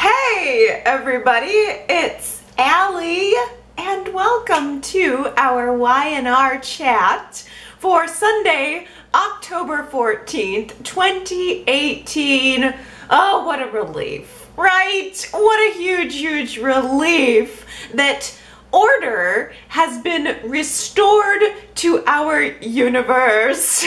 Hey everybody, it's Allie and welcome to our Y&R Chat for Sunday, October 14th, 2018. Oh, what a relief, right? What a huge relief that order has been restored to our universe.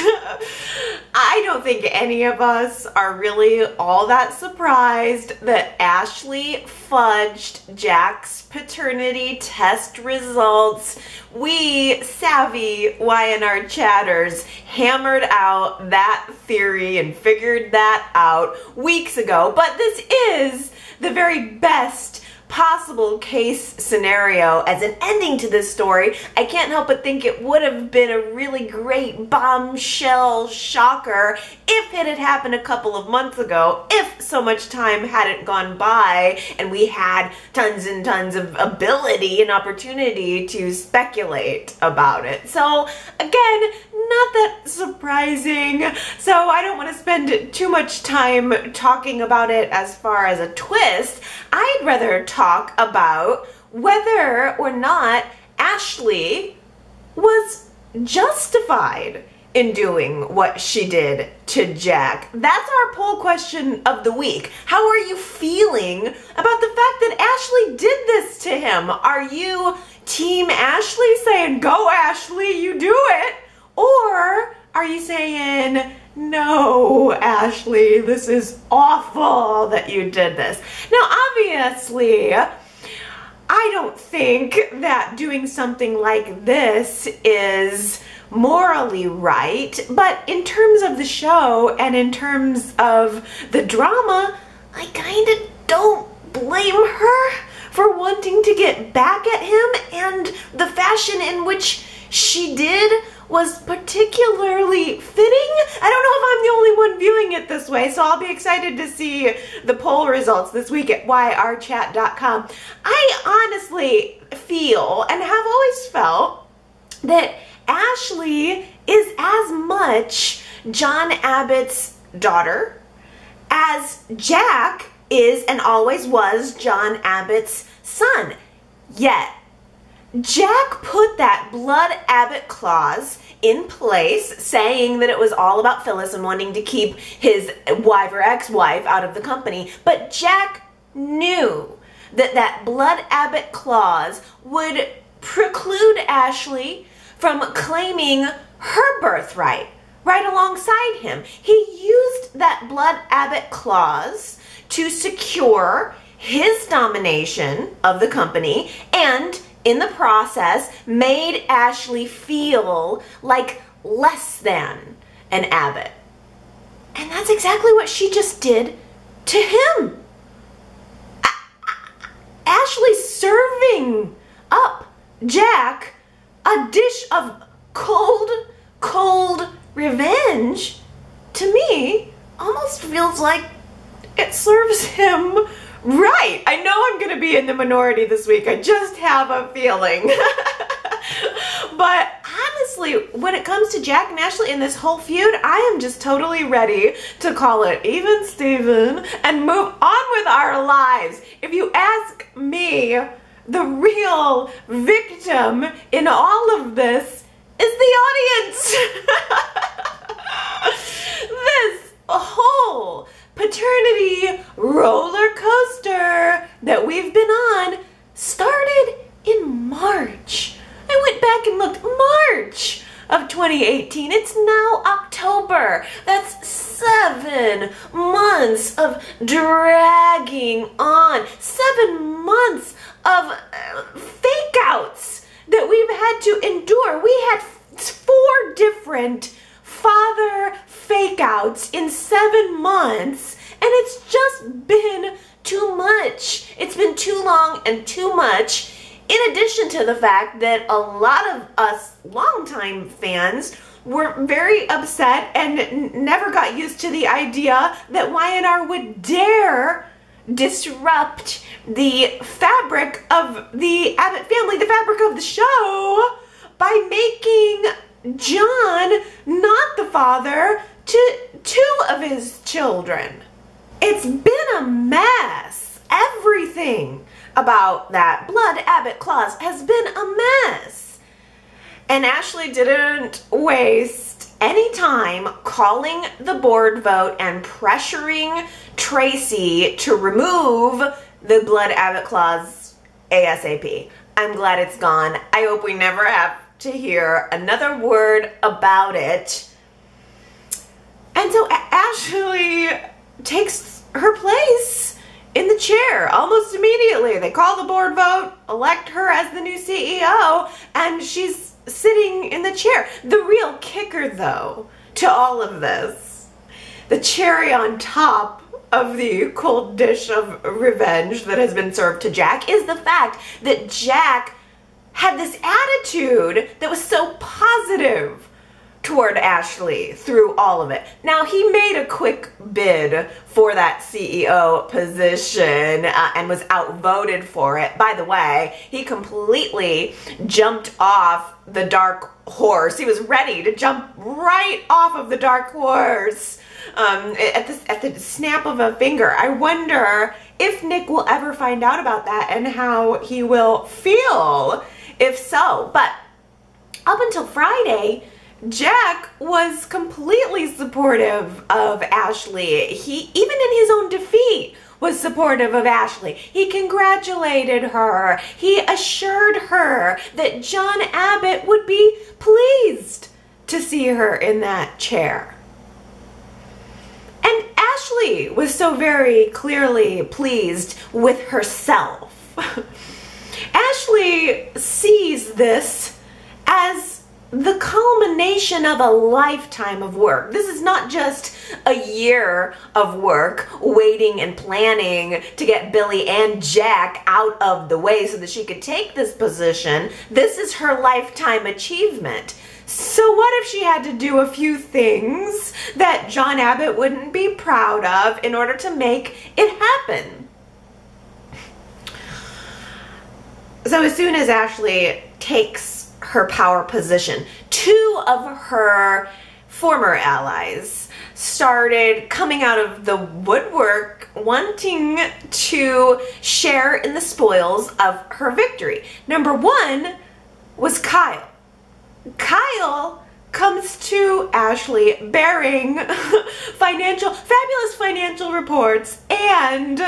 I don't think any of us are really all that surprised that Ashley fudged Jack's paternity test results. We savvy Y&R chatters hammered out that theory and figured that out weeks ago, but this is the very best possible case scenario as an ending to this story. I can't help but think it would have been a really great bombshell shocker if it had happened a couple of months ago, if so much time hadn't gone by and we had tons and tons of ability and opportunity to speculate about it. So again, not that surprising. So I don't want to spend too much time talking about it as far as a twist. I'd rather talk about whether or not Ashley was justified in doing what she did to Jack. That's our poll question of the week. How are you feeling about the fact that Ashley did this to him? Are you Team Ashley saying, go Ashley, you do it? Or are you saying, no, Ashley, this is awful that you did this? Now, obviously, I don't think that doing something like this is morally right, but in terms of the show and in terms of the drama, I kind of don't blame her for wanting to get back at him, and the fashion in which she did was particularly fitting. I don't know if I'm the only one viewing it this way, so I'll be excited to see the poll results this week at yrchat.com. I honestly feel, and have always felt, that Ashley is as much John Abbott's daughter as Jack is and always was John Abbott's son. Yet, Jack put that blood Abbott clause in place, saying that it was all about Phyllis and wanting to keep his wife or ex-wife out of the company. But Jack knew that that blood Abbott clause would preclude Ashley from claiming her birthright right alongside him. He used that blood Abbott clause to secure his domination of the company and in the process made Ashley feel like less than an Abbott. And that's exactly what she just did to him. Ashley serving up Jack a dish of cold revenge, to me, almost feels like it serves him right. I know I'm going to be in the minority this week. I just have a feeling. But honestly, when it comes to Jack and Ashley in this whole feud, I am just totally ready to call it even Steven and move on with our lives. If you ask me, the real victim in all of this is the audience. This whole paternity roller coaster that we've been on started in March. I went back and looked, March of 2018. It's now October. That's 7 months of dragging on. 7 months of fake outs that we've had to endure. We had 4 different father fake outs in 7 months, and it's just been too much. It's been too long and too much, in addition to the fact that a lot of us longtime fans were very upset and never got used to the idea that Y&R would dare disrupt the fabric of the Abbott family, the fabric of the show, by making John not the father to 2 of his children. It's been a mess ever everything about that blood Abbott clause has been a mess. And Ashley didn't waste any time calling the board vote and pressuring Tracy to remove the blood Abbott clause ASAP. I'm glad it's gone. I hope we never have to hear another word about it. And so Ashley takes her place in the chair almost immediately. They call the board vote, elect her as the new CEO, and she's sitting in the chair. The real kicker, though, to all of this, the cherry on top of the cold dish of revenge that has been served to Jack, is the fact that Jack had this attitude that was so positive toward Ashley through all of it. Now, he made a quick bid for that CEO position and was outvoted for it. By the way, he completely jumped off the dark horse. He was ready to jump right off of the dark horse at the snap of a finger. I wonder if Nick will ever find out about that and how he will feel if so. But up until Friday, Jack was completely supportive of Ashley. He, even in his own defeat, was supportive of Ashley. He congratulated her. He assured her that John Abbott would be pleased to see her in that chair. And Ashley was so very clearly pleased with herself. Ashley sees this as the culmination of a lifetime of work. This is not just a year of work waiting and planning to get Billy and Jack out of the way so that she could take this position. This is her lifetime achievement. So what if she had to do a few things that John Abbott wouldn't be proud of in order to make it happen? So as soon as Ashley takes her power position, two of her former allies started coming out of the woodwork wanting to share in the spoils of her victory. Number one was Kyle. Kyle comes to Ashley bearing fabulous financial reports and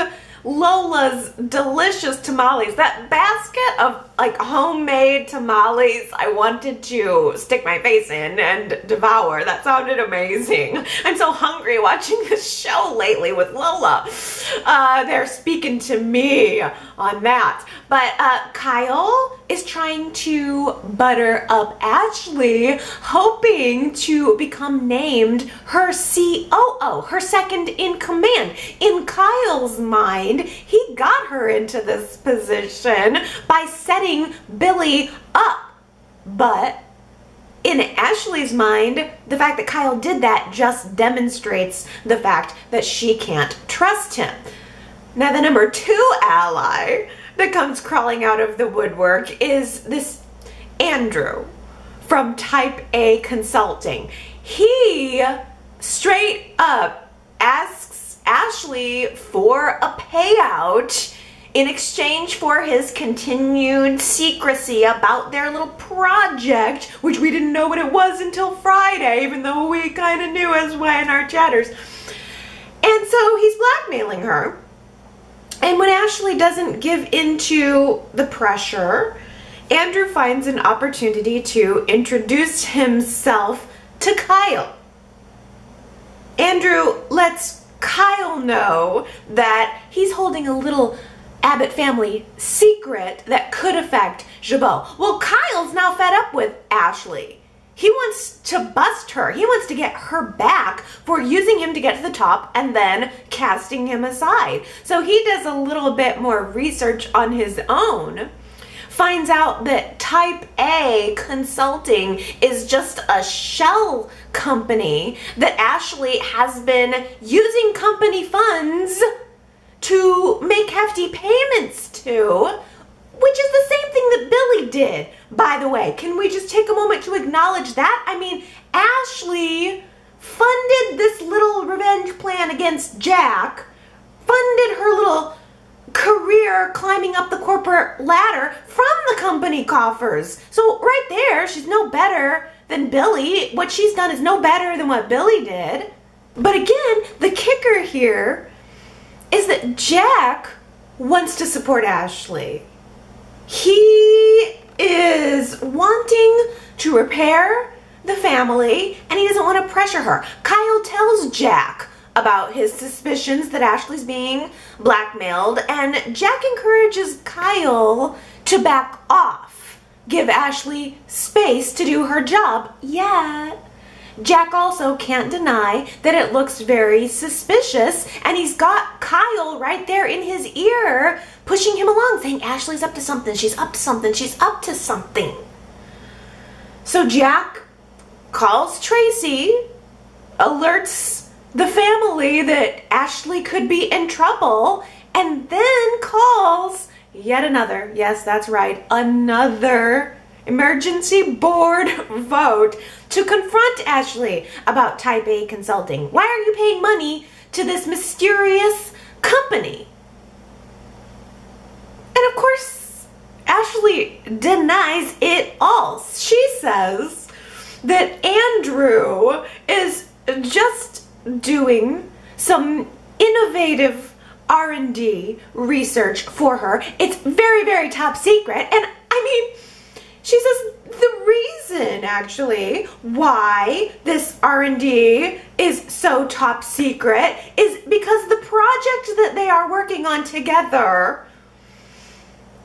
Lola's delicious tamales. That basket of like homemade tamales I wanted to stick my face in and devour. That sounded amazing. I'm so hungry watching this show lately with Lola. They're speaking to me on that. But Kyle is trying to butter up Ashley, hoping to become named her COO, her second in command. In Kyle's mind, he got her into this position by setting Billy up. But in Ashley's mind, the fact that Kyle did that just demonstrates the fact that she can't trust him. Now, the number two ally that comes crawling out of the woodwork is this Andrew from Type A Consulting. He straight up asks Ashley for a payout in exchange for his continued secrecy about their little project, which we didn't know what it was until Friday, even though we kind of knew as Y&R Chatters. And so he's blackmailing her. And when Ashley doesn't give into the pressure, Andrew finds an opportunity to introduce himself to Kyle. Andrew lets Kyle know that he's holding a little Abbott family secret that could affect Jabot. Well, Kyle's now fed up with Ashley. He wants to bust her. He wants to get her back for using him to get to the top and then casting him aside. So he does a little bit more research on his own, finds out that Type A Consulting is just a shell company that Ashley has been using company funds to make hefty payments to, which is the same thing that Billy did, by the way. Can we just take a moment to acknowledge that? I mean, Ashley funded this little revenge plan against Jack, funded her little career higher climbing up the corporate ladder from the company coffers. So right there, she's no better than Billy. What she's done is no better than what Billy did. But again, the kicker here is that Jack wants to support Ashley. He is wanting to repair the family, and he doesn't want to pressure her. Kyle tells Jack about his suspicions that Ashley's being blackmailed, and Jack encourages Kyle to back off, give Ashley space to do her job. Yet Jack also can't deny that it looks very suspicious, and he's got Kyle right there in his ear pushing him along, saying Ashley's up to something, she's up to something, she's up to something. So Jack calls Tracy, alerts the family that Ashley could be in trouble, and then calls yet another, yes, that's right, another emergency board vote to confront Ashley about Type A consulting. Why are you paying money to this mysterious company? And of course, Ashley denies it all. She says that Andrew is just doing some innovative R&D research for her. It's very, very top secret. And I mean, she says the reason actually why this R&D is so top secret is because the project that they are working on together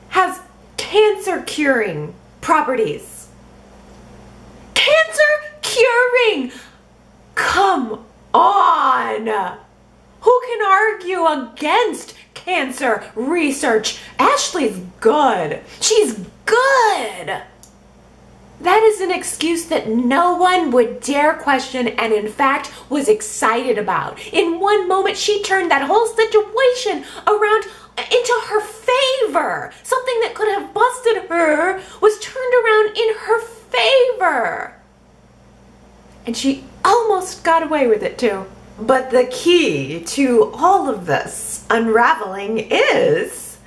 has cancer curing properties. Cancer curing! Come on! Who can argue against cancer research? Ashley's good. She's good. That is an excuse that no one would dare question, and in fact was excited about. In one moment, she turned that whole situation around into her favor. Something that could have busted her was turned around in her favor. And she almost got away with it too. But the key to all of this unraveling is,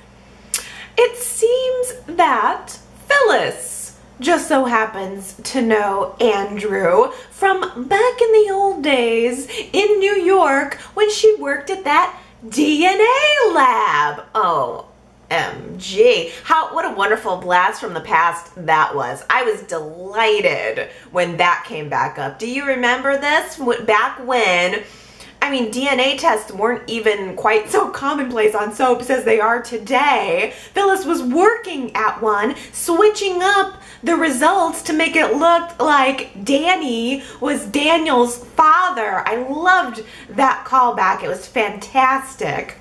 it seems that Phyllis just so happens to know Andrew from back in the old days in New York when she worked at that DNA lab. OMG. What a wonderful blast from the past that was. I was delighted when that came back up. Do you remember this? Back when, I mean, DNA tests weren't even quite so commonplace on soaps as they are today. Phyllis was working at one, switching up the results to make it look like Danny was Daniel's father. I loved that callback. It was fantastic.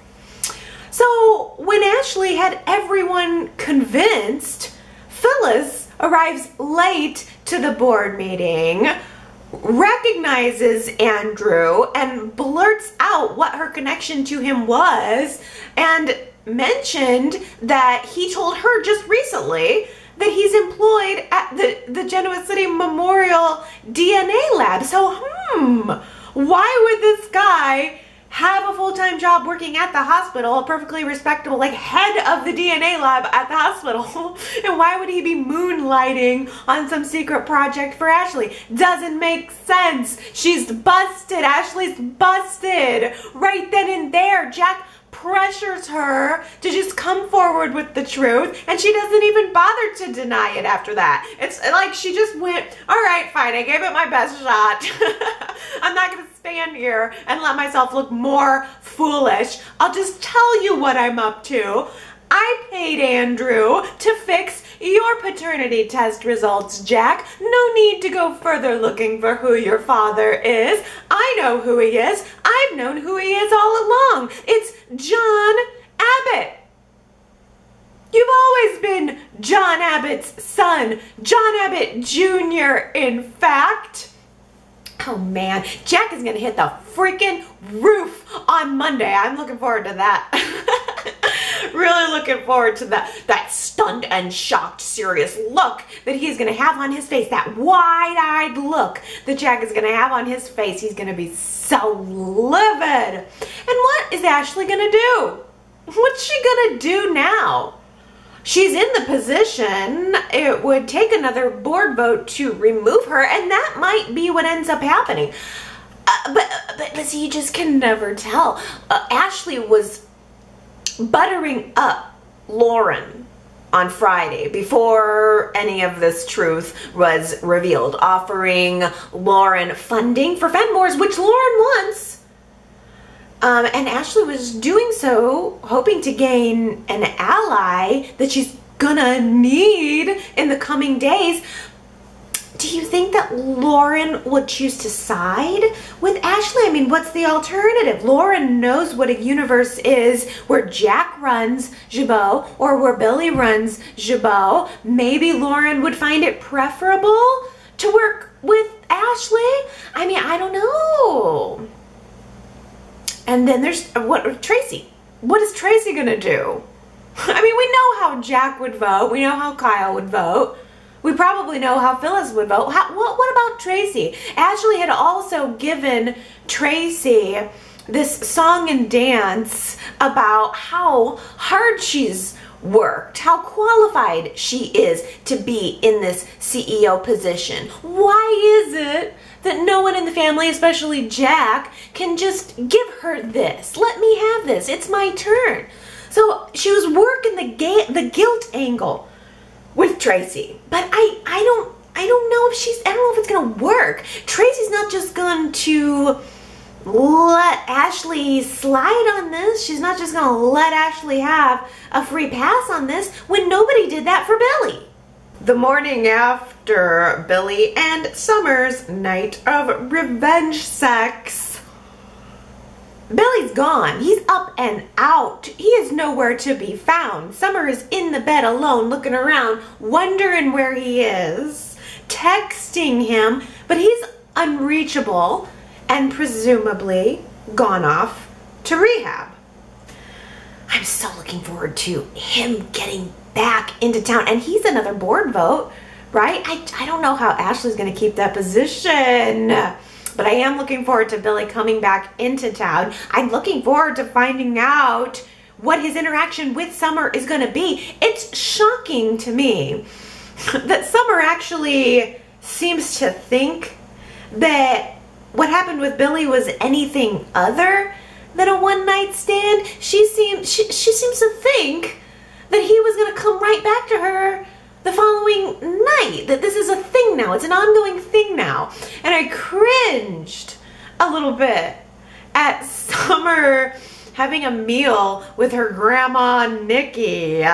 So when Ashley had everyone convinced, Phyllis arrives late to the board meeting, recognizes Andrew, and blurts out what her connection to him was, and mentioned that he told her just recently that he's employed at the Genoa City Memorial DNA lab. So, why would this guy have a full-time job working at the hospital, a perfectly respectable, like, head of the DNA lab at the hospital? And why would he be moonlighting on some secret project for Ashley? Doesn't make sense. She's busted. Ashley's busted. Right then and there, Jack pressures her to just come forward with the truth, and she doesn't even bother to deny it after that. It's like she just went, all right, fine, I gave it my best shot. I'm not gonna stand here and let myself look more foolish. I'll just tell you what I'm up to. I paid Andrew to fix your paternity test results, Jack. No need to go further looking for who your father is. I know who he is. I've known who he is all along. It's John Abbott. You've always been John Abbott's son, John Abbott Jr., in fact. Oh man, Jack is gonna hit the freaking roof on Monday. I'm looking forward to that. Really looking forward to that stunned and shocked, serious look that he's gonna have on his face, that wide-eyed look that Jack is gonna have on his face. He's gonna be so livid. And what is Ashley gonna do? What's she gonna do now? She's in the position. It would take another board vote to remove her, and that might be what ends up happening. But see, you just can never tell. Ashley was buttering up Lauren on Friday before any of this truth was revealed, offering Lauren funding for Fenmore's, which Lauren wants. And Ashley was doing so hoping to gain an ally that she's gonna need in the coming days. Do you think that Lauren would choose to side with Ashley? I mean, what's the alternative? Lauren knows what a universe is where Jack runs Jabot or where Billy runs Jabot. Maybe Lauren would find it preferable to work with Ashley. I mean, I don't know. And then there's Tracy. What is Tracy gonna do? I mean, we know how Jack would vote. We know how Kyle would vote. We probably know how Phyllis would vote. What about Tracy? Ashley had also given Tracy this song and dance about how hard she's worked, how qualified she is to be in this CEO position. Why is it that no one in the family, especially Jack, can just give her this? Let me have this. It's my turn. So she was working the guilt angle with Tracy, but I don't know if I don't know if it's gonna work. Tracy's not just going to let Ashley slide on this. She's not just gonna let Ashley have a free pass on this when nobody did that for Billy. The morning after Billy and Summer's night of revenge sex, Billy's gone. He's up and out. He is nowhere to be found. Summer is in the bed alone, looking around, wondering where he is, texting him, but he's unreachable and presumably gone off to rehab. I'm so looking forward to him getting back into town, and he's another board vote, right? I don't know how Ashley's going to keep that position. But I am looking forward to Billy coming back into town. I'm looking forward to finding out what his interaction with Summer is going to be. It's shocking to me that Summer actually seems to think that what happened with Billy was anything other than a one-night stand. She seems to think that he was going to come right back to her the following night, that this is a thing now. It's an ongoing thing now. And I cringed a little bit at Summer having a meal with her grandma Nikki,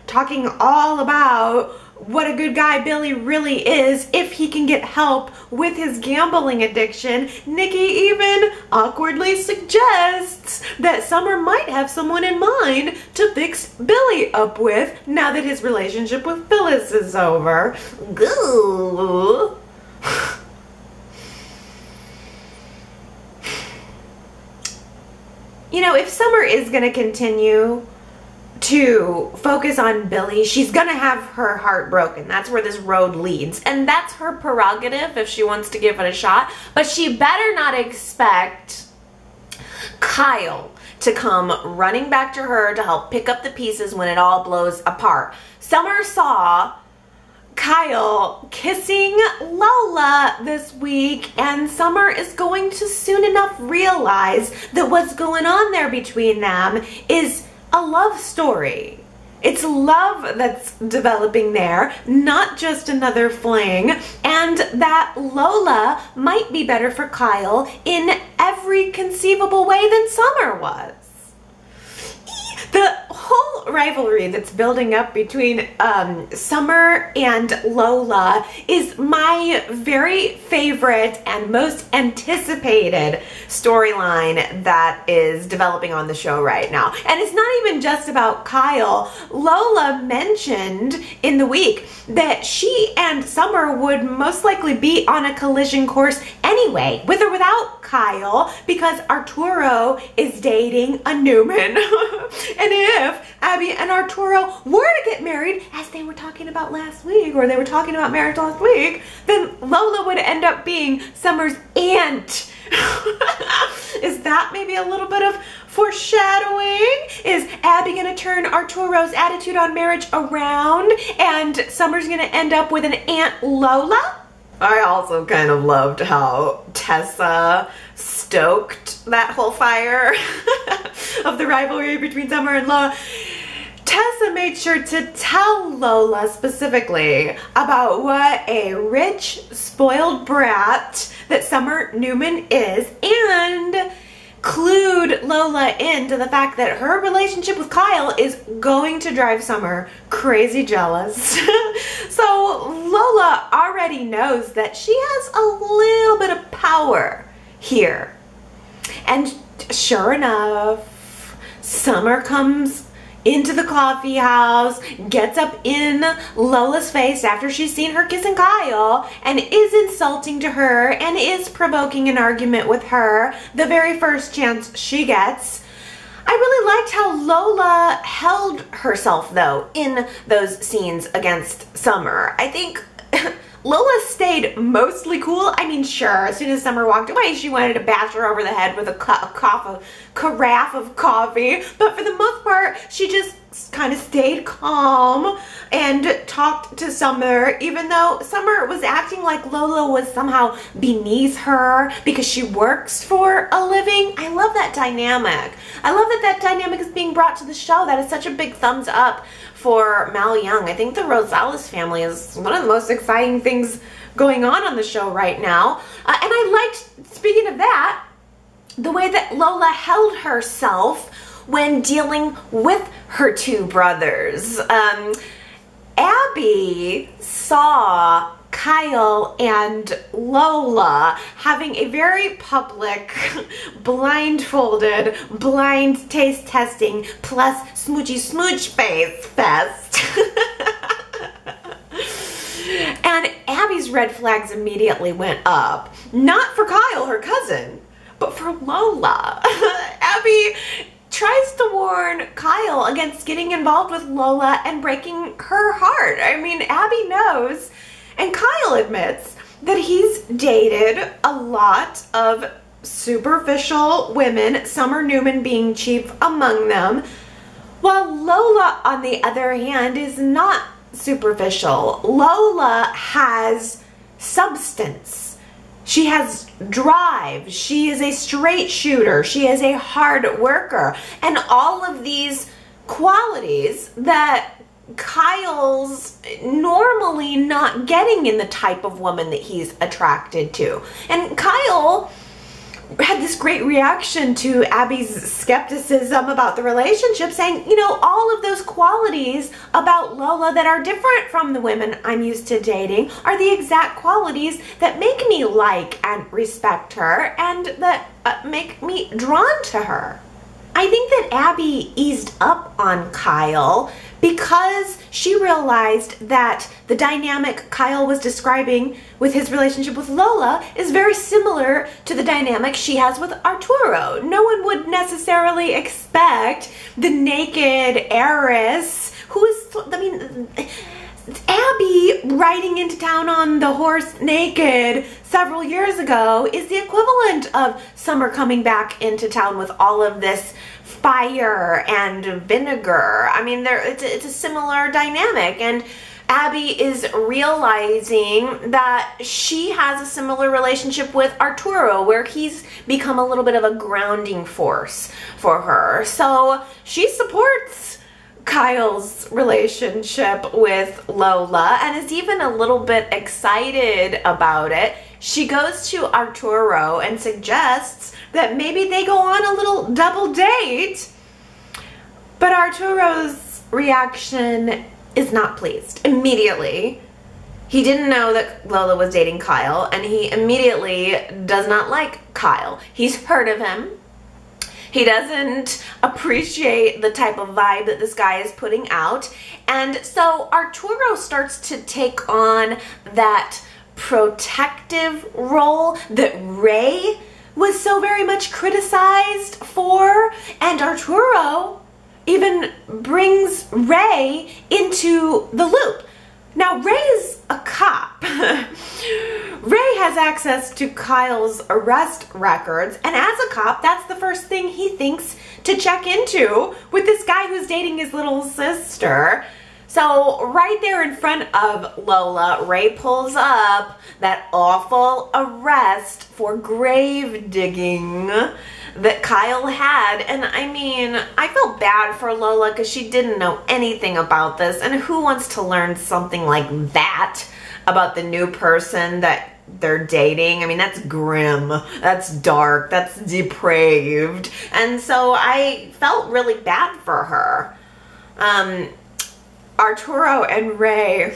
talking all about what a good guy Billy really is if he can get help with his gambling addiction. Nikki even awkwardly suggests that Summer might have someone in mind to fix Billy up with now that his relationship with Phyllis is over. Goo. You know, if Summer is going to continue to focus on Billy, she's gonna have her heart broken. That's where this road leads, and that's her prerogative if she wants to give it a shot. But she better not expect Kyle to come running back to her to help pick up the pieces when it all blows apart. Summer saw Kyle kissing Lola this week, and Summer is going to soon enough realize that what's going on there between them is a love story. It's love that's developing there, not just another fling, and that Lola might be better for Kyle in every conceivable way than Summer was. The whole rivalry that's building up between Summer and Lola is my very favorite and most anticipated storyline that is developing on the show right now. And it's not even just about Kyle. Lola mentioned in the week that she and Summer would most likely be on a collision course anyway, with or without Kyle, because Arturo is dating a Newman. And if Abby and Arturo were to get married, as they were talking about last week, or they were talking about marriage last week, then Lola would end up being Summer's aunt. Is that maybe a little bit of foreshadowing? Is Abby gonna turn Arturo's attitude on marriage around and Summer's gonna end up with an Aunt Lola? I also kind of loved how Tessa stoked that whole fire of the rivalry between Summer and Lola. Tessa made sure to tell Lola specifically about what a rich, spoiled brat that Summer Newman is, and clued Lola into the fact that her relationship with Kyle is going to drive Summer crazy jealous. So Lola already knows that she has a little bit of power here. And sure enough, Summer comes into the coffee house, gets up in Lola's face after she's seen her kissing Kyle, and is insulting to her and is provoking an argument with her the very first chance she gets. I really liked how Lola held herself, though, in those scenes against Summer. I think Lola stayed mostly cool. I mean, sure, as soon as Summer walked away, she wanted to bash her over the head with a carafe of coffee. But for the most part, she just kind of stayed calm and talked to Summer, even though Summer was acting like Lola was somehow beneath her because she works for a living. I love that dynamic. I love that that dynamic is being brought to the show. That is such a big thumbs up for Mal Young. I think the Rosales family is one of the most exciting things going on the show right now. And I liked, speaking of that, the way that Lola held herself when dealing with her two brothers. Abby saw Kyle and Lola having a very public, blindfolded, blind taste testing plus smoochy smooch face fest. And Abby's red flags immediately went up. Not for Kyle, her cousin, but for Lola. Abby tries to warn Kyle against getting involved with Lola and breaking her heart. I mean, Abby knows, and Kyle admits, that he's dated a lot of superficial women, Summer Newman being chief among them, while Lola, on the other hand, is not superficial. Lola has substance. She has drive. She is a straight shooter. She is a hard worker. And all of these qualities that Kyle's normally not getting in the type of woman that he's attracted to. And Kyle had this great reaction to Abby's skepticism about the relationship, saying, you know, all of those qualities about Lola that are different from the women I'm used to dating are the exact qualities that make me like and respect her and that make me drawn to her. I think that Abby eased up on Kyle because she realized that the dynamic Kyle was describing with his relationship with Lola is very similar to the dynamic she has with Arturo. No one would necessarily expect the naked heiress who is, I mean, Abby riding into town on the horse naked several years ago is the equivalent of Summer coming back into town with all of this fire and vinegar. I mean, it's a similar dynamic, and Abby is realizing that she has a similar relationship with Arturo, where he's become a little bit of a grounding force for her. So she supports Kyle's relationship with Lola and is even a little bit excited about it. She goes to Arturo and suggests that maybe they go on a little double date, but Arturo's reaction is not pleased. Immediately, he didn't know that Lola was dating Kyle, and he immediately does not like Kyle. He's heard of him. He doesn't appreciate the type of vibe that this guy is putting out. And so Arturo starts to take on that protective role that Ray was so very much criticized for. And Arturo even brings Ray into the loop. Now, Ray is a cop. Ray has access to Kyle's arrest records, and as a cop, that's the first thing he thinks to check into with this guy who's dating his little sister. So right there in front of Lola, Ray pulls up that awful arrest for grave digging that Kyle had. And I mean, I felt bad for Lola because she didn't know anything about this. And who wants to learn something like that about the new person that they're dating? I mean, that's grim, that's dark, that's depraved. And so I felt really bad for her. Arturo and Ray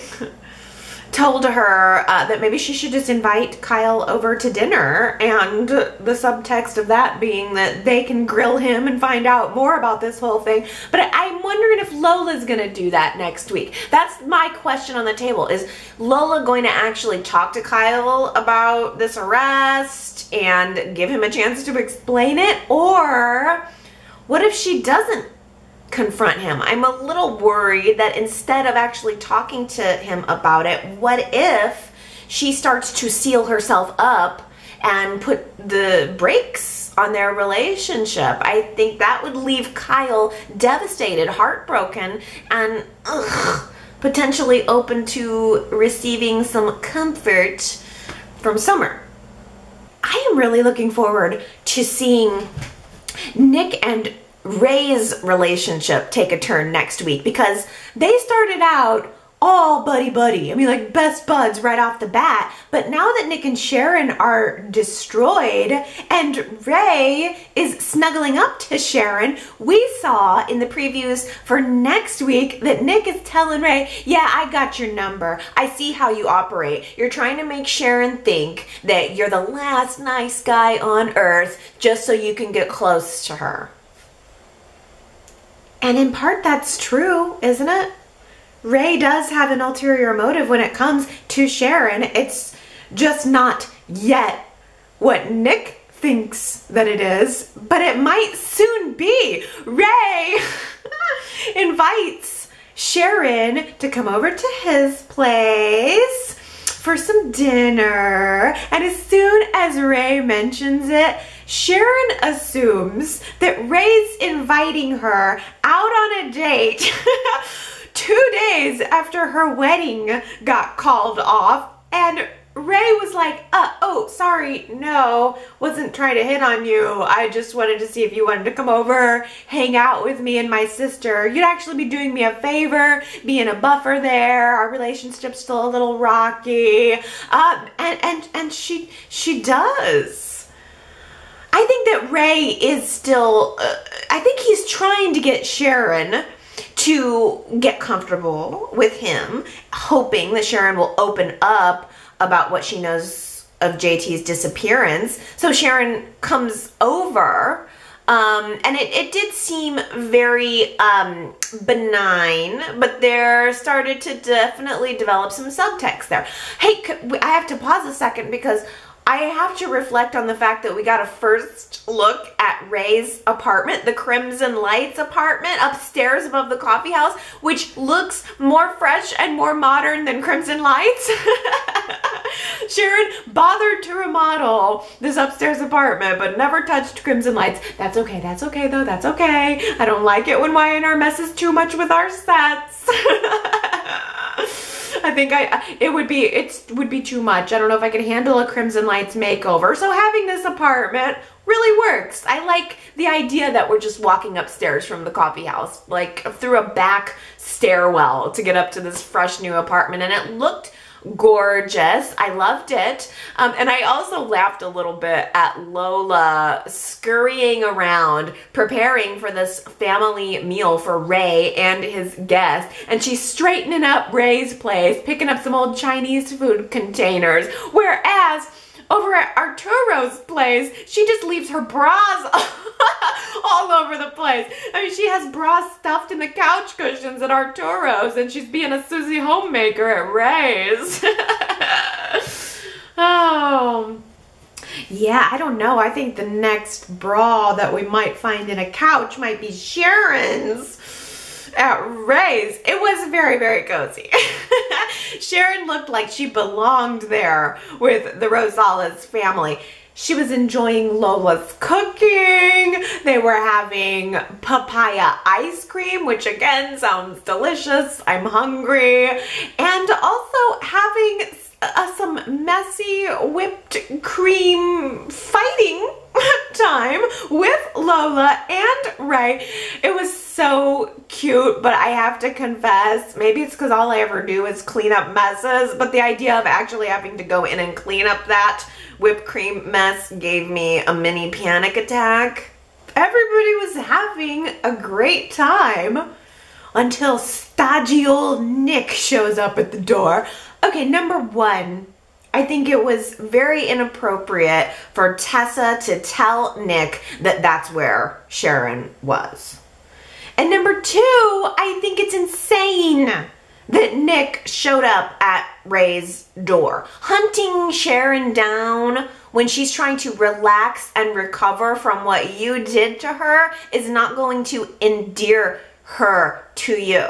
told her that maybe she should just invite Kyle over to dinner, and the subtext of that being that they can grill him and find out more about this whole thing. But I'm wondering if Lola's gonna do that next week. That's my question on the table. Is Lola going to actually talk to Kyle about this arrest and give him a chance to explain it? Or what if she doesn't confront him? I'm a little worried that instead of actually talking to him about it, what if she starts to seal herself up and put the brakes on their relationship? I think that would leave Kyle devastated, heartbroken, and potentially open to receiving some comfort from Summer. I am really looking forward to seeing Nick and Ray's relationship take a turn next week, because they started out all buddy-buddy. I mean, like best buds right off the bat. But now that Nick and Sharon are destroyed and Ray is snuggling up to Sharon, we saw in the previews for next week that Nick is telling Ray, yeah, I got your number. I see how you operate. You're trying to make Sharon think that you're the last nice guy on earth just so you can get close to her. And in part, that's true, isn't it? Ray does have an ulterior motive when it comes to Sharon. It's just not yet what Nick thinks that it is, but it might soon be. Ray invites Sharon to come over to his place for some dinner. And as soon as Ray mentions it, Sharon assumes that Ray's inviting her out on a date 2 days after her wedding got called off. And Ray was like, oh, sorry, no, wasn't trying to hit on you. I just wanted to see if you wanted to come over, hang out with me and my sister. You'd actually be doing me a favor, being a buffer there. Our relationship's still a little rocky. And she does. I think that Ray is still, I think he's trying to get Sharon to get comfortable with him, hoping that Sharon will open up about what she knows of JT's disappearance. So Sharon comes over, and it did seem very benign, but there started to definitely develop some subtext there. Hey, I have to pause a second because I have to reflect on the fact that we got a first look at Ray's apartment, the Crimson Lights apartment upstairs above the coffee house, which looks more fresh and more modern than Crimson Lights. Sharon bothered to remodel this upstairs apartment, but never touched Crimson Lights. That's okay though, that's okay. I don't like it when Y&R messes too much with our sets. I think it would be too much. I don't know if I could handle a Crimson Lights makeover. So having this apartment really works. I like the idea that we're just walking upstairs from the coffee house, like through a back stairwell to get up to this fresh new apartment. And it looked gorgeous. I loved it. And I also laughed a little bit at Lola scurrying around preparing for this family meal for Ray and his guests. And she's straightening up Ray's place, picking up some old Chinese food containers. Whereas over at Arturo's place, she just leaves her bras all over the place. I mean, she has bras stuffed in the couch cushions at Arturo's, and she's being a Susie homemaker at Ray's. Oh. Yeah, I don't know. I think the next bra that we might find in a couch might be Sharon's at Ray's. It was very, very cozy. Sharon looked like she belonged there with the Rosales family. She was enjoying Lola's cooking. They were having papaya ice cream, which again sounds delicious. I'm hungry. And also having some messy whipped cream fighting time with Lola and Ray. It was so cute, but I have to confess, maybe it's because all I ever do is clean up messes, but the idea of actually having to go in and clean up that whipped cream mess gave me a mini panic attack. Everybody was having a great time until stodgy old Nick shows up at the door. Okay, number one, I think it was very inappropriate for Tessa to tell Nick that that's where Sharon was. And number two, I think it's insane that Nick showed up at Ray's door. Hunting Sharon down when she's trying to relax and recover from what you did to her is not going to endear her to you.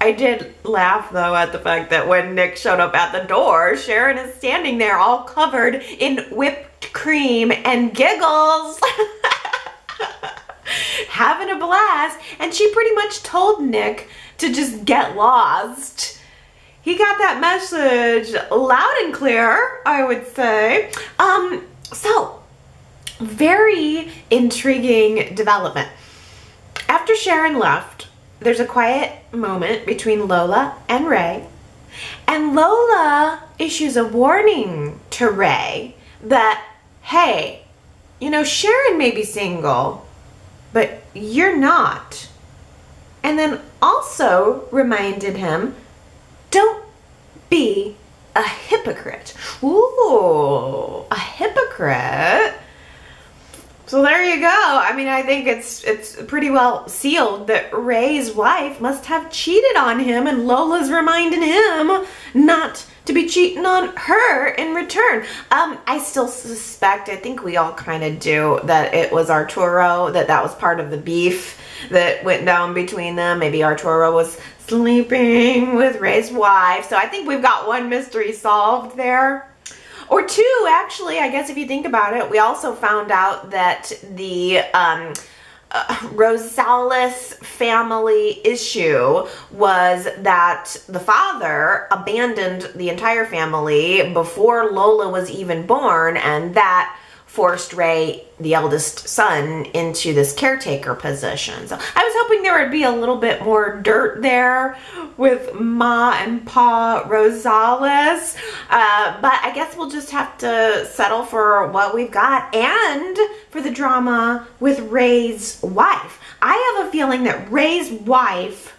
I did laugh though at the fact that when Nick showed up at the door, Sharon is standing there all covered in whipped cream and giggles. Having a blast, and she pretty much told Nick to just get lost. He got that message loud and clear, I would say. So very intriguing development. After Sharon left, there's a quiet moment between Lola and Ray, and Lola issues a warning to Ray that, hey, you know, Sharon may be single, but you're not. And then also reminded him, don't be a hypocrite. Ooh, a hypocrite. So there you go. I mean, I think it's pretty well sealed that Ray's wife must have cheated on him, and Lola's reminding him not to be cheating on her in return. I still suspect, I think we all kind of do, that it was Arturo, that was part of the beef that went down between them. Maybe Arturo was sleeping with Ray's wife. So I think we've got one mystery solved there. Or two, actually, I guess if you think about it, we also found out that the Rosales family issue was that the father abandoned the entire family before Lola was even born, and that forced Ray, the eldest son, into this caretaker position. So I was hoping there would be a little bit more dirt there with Ma and Pa Rosales, but I guess we'll just have to settle for what we've got and for the drama with Ray's wife. I have a feeling that Ray's wife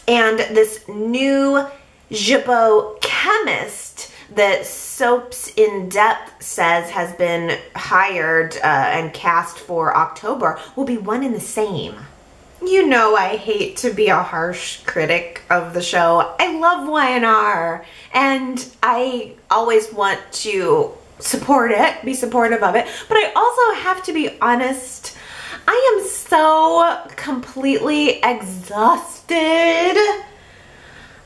and this new Jibbo chemist that Soaps in Depth says has been hired and cast for October will be one and the same. You know I hate to be a harsh critic of the show. I love Y&R, and I always want to support it, be supportive of it, but I also have to be honest. I am so completely exhausted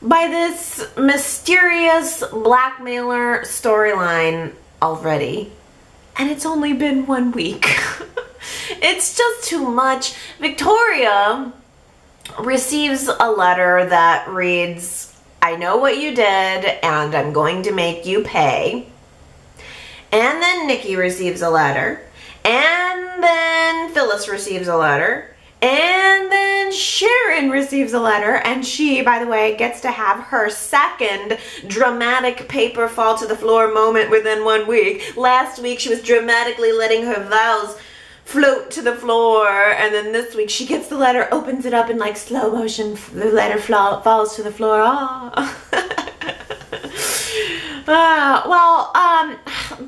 by this mysterious blackmailer storyline already. And it's only been 1 week. It's just too much. Victoria receives a letter that reads, I know what you did and I'm going to make you pay. And then Nikki receives a letter. And then Phyllis receives a letter. And then Sharon receives a letter, and she, by the way, gets to have her second dramatic paper fall to the floor moment within 1 week. Last week, she was dramatically letting her vows float to the floor, and then this week, she gets the letter, opens it up in like slow motion, the letter falls to the floor. Oh.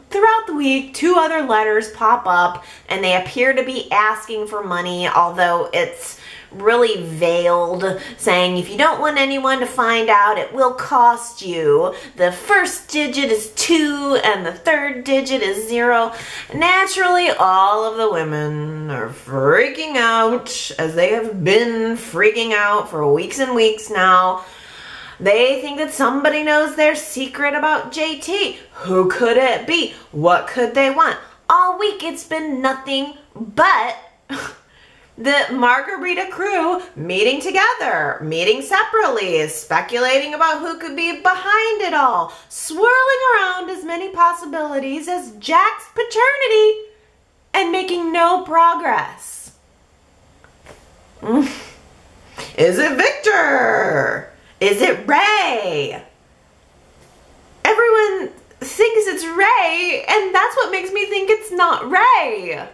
Throughout the week, 2 other letters pop up, and they appear to be asking for money, although it's really veiled, saying if you don't want anyone to find out, it will cost you. The first digit is 2 and the third digit is 0. Naturally, all of the women are freaking out, as they have been freaking out for weeks and weeks now. They think that somebody knows their secret about JT. Who could it be? What could they want? All week it's been nothing but the Margarita crew meeting together, meeting separately, speculating about who could be behind it all, swirling around as many possibilities as Jack's paternity, and making no progress. Is it Victor? Is it Ray? Everyone thinks it's Ray, and that's what makes me think it's not Ray.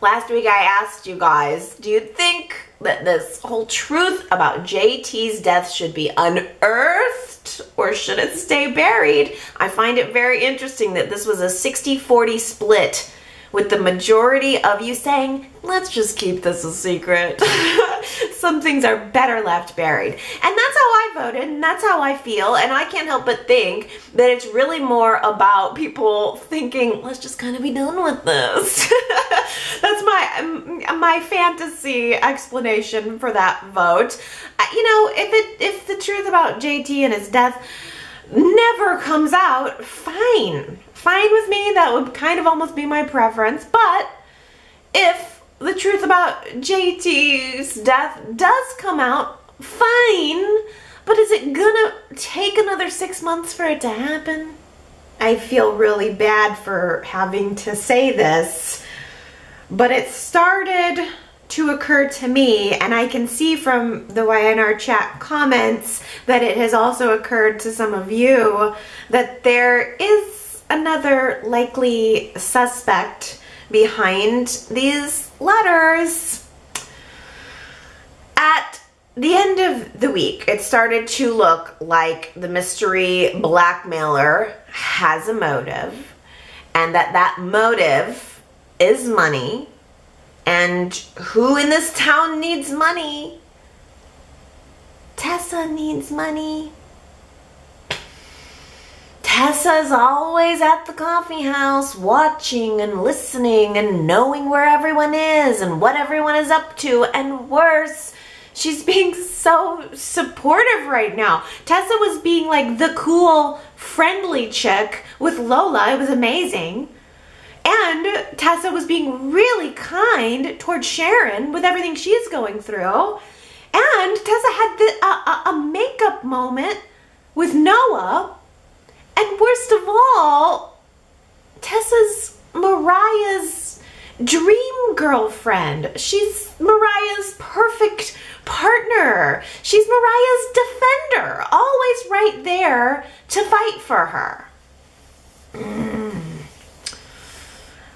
Last week I asked you guys, do you think that this whole truth about JT's death should be unearthed or should it stay buried? I find it very interesting that this was a 60-40 split, with the majority of you saying, let's just keep this a secret. Some things are better left buried. And that's how I voted, and that's how I feel, and I can't help but think that it's really more about people thinking, let's just kind of be done with this. That's my fantasy explanation for that vote. You know, if the truth about JT and his death never comes out, fine. Fine with me. That would kind of almost be my preference. But if the truth about JT's death does come out, fine. But is it gonna take another 6 months for it to happen? I feel really bad for having to say this, but it started to occur to me, and I can see from the Y&R Chat comments that it has also occurred to some of you, that there is another likely suspect behind these letters. At the end of the week, it started to look like the mystery blackmailer has a motive, and that motive is money. And who in this town needs money? Tessa needs money. Tessa's always at the coffee house, watching and listening and knowing where everyone is and what everyone is up to. And worse, she's being so supportive right now. Tessa was being like the cool, friendly chick with Lola. It was amazing. And Tessa was being really kind towards Sharon with everything she's going through. And Tessa had a makeup moment with Noah. And worst of all, Tessa's Mariah's dream girlfriend. She's Mariah's perfect partner. She's Mariah's defender, always right there to fight for her.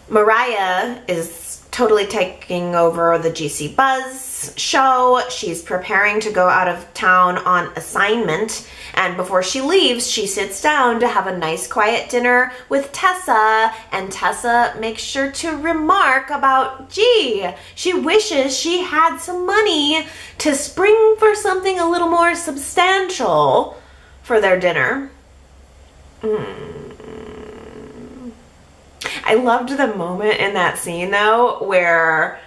Mariah is totally taking over the GC Buzz show. She's preparing to go out of town on assignment, and before she leaves, she sits down to have a nice quiet dinner with Tessa, and Tessa makes sure to remark about, gee, she wishes she had some money to spring for something a little more substantial for their dinner. I loved the moment in that scene, though, where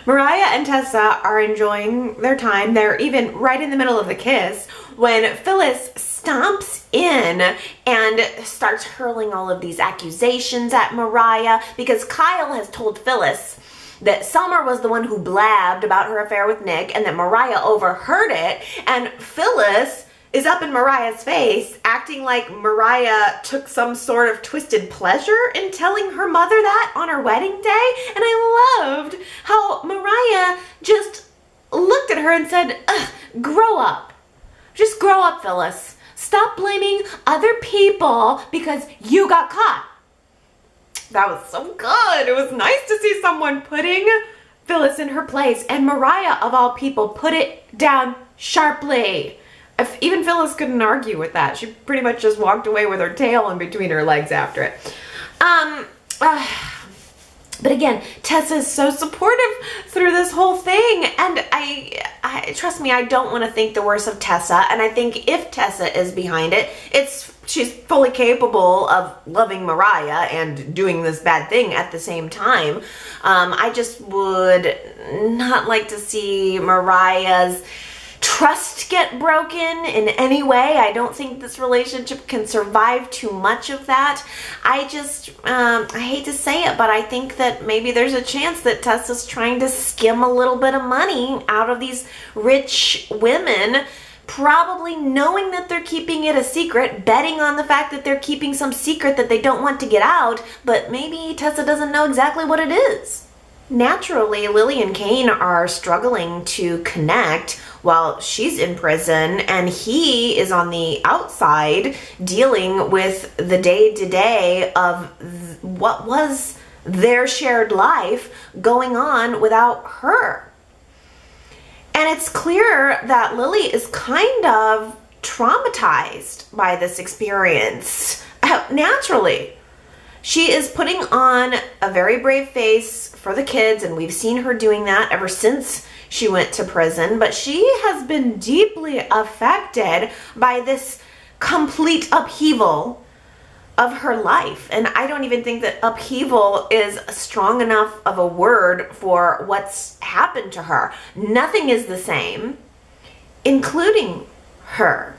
Mariah and Tessa are enjoying their time. They're even right in the middle of the kiss when Phyllis stomps in and starts hurling all of these accusations at Mariah, because Kyle has told Phyllis that Summer was the one who blabbed about her affair with Nick and that Mariah overheard it, and Phyllis is up in Mariah's face, acting like Mariah took some sort of twisted pleasure in telling her mother that on her wedding day. And I loved how Mariah just looked at her and said, ugh, grow up. Just grow up, Phyllis. Stop blaming other people because you got caught. That was so good. It was nice to see someone putting Phyllis in her place, and Mariah, of all people, put it down sharply. Even Phyllis couldn't argue with that. She pretty much just walked away with her tail in between her legs after it. But again, Tessa is so supportive through this whole thing, and I trust me, I don't want to think the worst of Tessa, and I think if Tessa is behind it, she's fully capable of loving Mariah and doing this bad thing at the same time. I just would not like to see Mariah's trust get broken in any way. I don't think this relationship can survive too much of that. I hate to say it, but I think that maybe there's a chance that Tessa's trying to skim a little bit of money out of these rich women, probably knowing that they're keeping it a secret, betting on the fact that they're keeping some secret that they don't want to get out, but maybe Tessa doesn't know exactly what it is. Naturally, Lily and Kane are struggling to connect while she's in prison, and he is on the outside dealing with the day-to-day of what was their shared life going on without her. And it's clear that Lily is kind of traumatized by this experience. Naturally. She is putting on a very brave face for the kids, and we've seen her doing that ever since she went to prison, but she has been deeply affected by this complete upheaval of her life. And I don't even think that upheaval is strong enough of a word for what's happened to her. Nothing is the same, including her.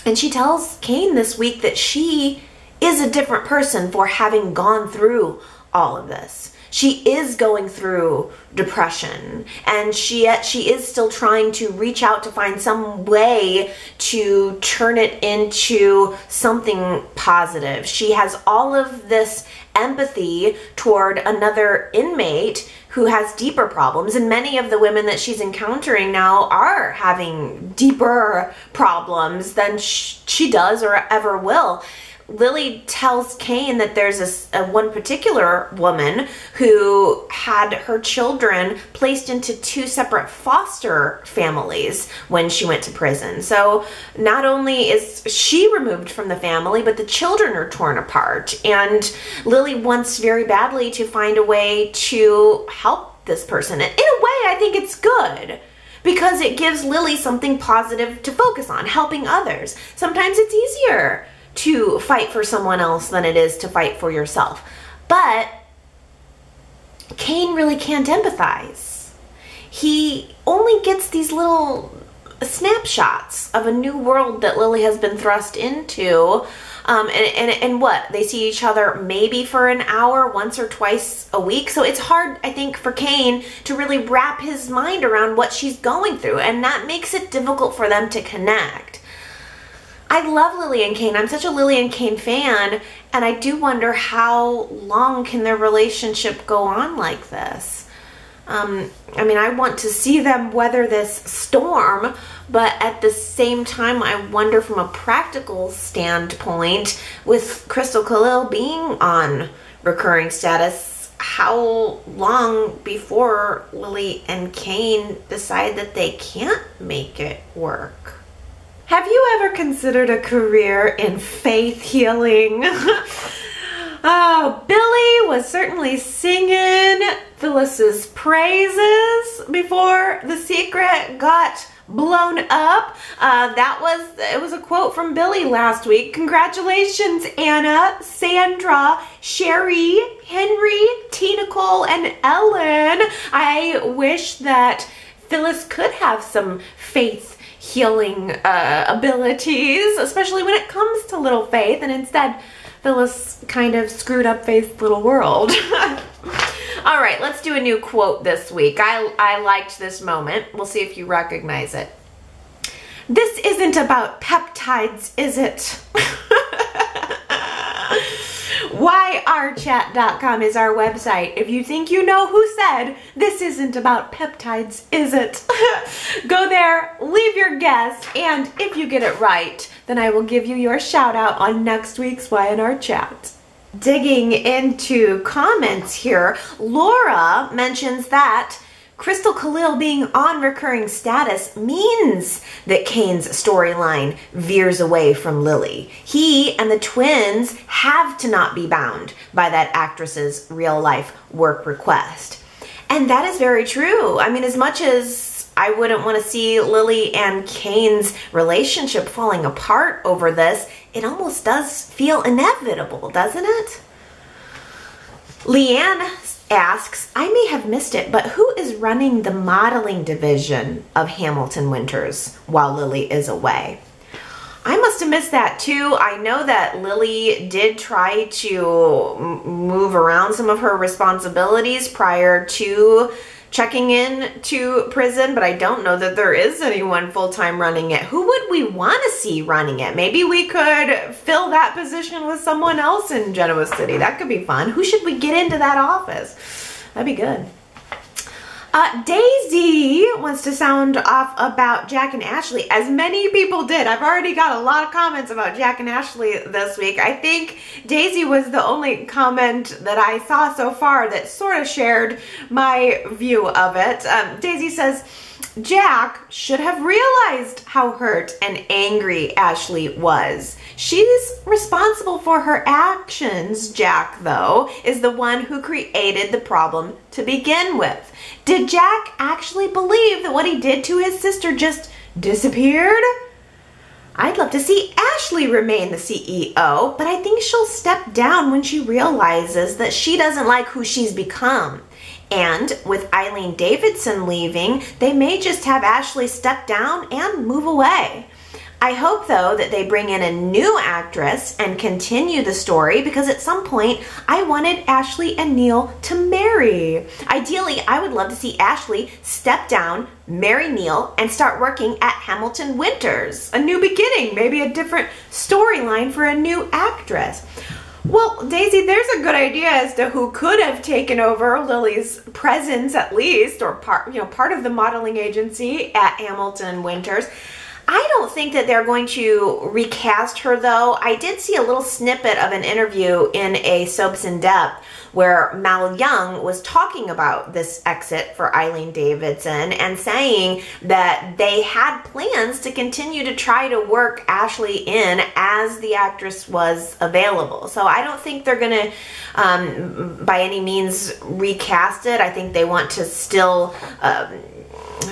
And she tells Kane this week that she is a different person for having gone through all of this. She is going through depression, and she is still trying to reach out to find some way to turn it into something positive. She has all of this empathy toward another inmate who has deeper problems, and many of the women that she's encountering now are having deeper problems than she does or ever will. Lily tells Kane that there's one particular woman who had her children placed into 2 separate foster families when she went to prison. So not only is she removed from the family, but the children are torn apart. And Lily wants very badly to find a way to help this person. And in a way, I think it's good, because it gives Lily something positive to focus on, helping others. Sometimes it's easier to fight for someone else than it is to fight for yourself. But Kane really can't empathize. He only gets these little snapshots of a new world that Lily has been thrust into. And what? They see each other maybe for an hour, once or twice a week. So it's hard, I think, for Kane to really wrap his mind around what she's going through. And that makes it difficult for them to connect. I love Lily and Kane. I'm such a Lily and Kane fan, and I do wonder how long can their relationship go on like this. I mean, I want to see them weather this storm, but at the same time, I wonder from a practical standpoint, with Crystal Khalil being on recurring status, how long before Lily and Kane decide that they can't make it work? Have you ever considered a career in faith healing? Oh, Billy was certainly singing Phyllis's praises before The Secret got blown up. It was a quote from Billy last week. Congratulations, Anna, Sandra, Sherry, Henry, Tina Cole, and Ellen. I wish that Phyllis could have some faith healing abilities, especially when it comes to little Faith, and instead Phyllis kind of screwed up Faith's little world. All right, let's do a new quote this week. I liked this moment. We'll see if you recognize it. This isn't about peptides, is it? YRChat.com is our website. If you think you know who said, this isn't about peptides, is it? Go there, leave your guess, and if you get it right, then I will give you your shout out on next week's Y&R Chat. Digging into comments here, Laura mentions that Crystal Khalil being on recurring status means that Kane's storyline veers away from Lily. He and the twins have to not be bound by that actress's real life work request. And that is very true. I mean, as much as I wouldn't want to see Lily and Kane's relationship falling apart over this, it almost does feel inevitable, doesn't it? Leanne asks, I may have missed it, but who is running the modeling division of Hamilton Winters while Lily is away? I must have missed that too. I know that Lily did try to move around some of her responsibilities prior to checking in to prison, but I don't know that there is anyone full-time running it. Who would we want to see running it? Maybe we could fill that position with someone else in Genoa City. That could be fun. Who should we get into that office? That'd be good. Daisy wants to sound off about Jack and Ashley, as many people did. I've already got a lot of comments about Jack and Ashley this week. I think Daisy was the only comment that I saw so far that sort of shared my view of it. Daisy says, Jack should have realized how hurt and angry Ashley was. She's responsible for her actions. Jack, though, is the one who created the problem to begin with. Did Jack actually believe that what he did to his sister just disappeared? I'd love to see Ashley remain the CEO, but I think she'll step down when she realizes that she doesn't like who she's become. And with Eileen Davidson leaving, they may just have Ashley step down and move away. I hope, though, that they bring in a new actress and continue the story, because at some point I wanted Ashley and Neil to marry. Ideally, I would love to see Ashley step down, marry Neil, and start working at Hamilton Winters. A new beginning, maybe a different storyline for a new actress. Well, Daisy, there's a good idea as to who could have taken over Lily's presence, at least, or part of the modeling agency at Hamilton Winters. I don't think that they're going to recast her, though. I did see a little snippet of an interview in a Soaps in Depth where Mal Young was talking about this exit for Eileen Davidson and saying that they had plans to continue to try to work Ashley in as the actress was available. So I don't think they're going to, by any means, recast it. I think they want to still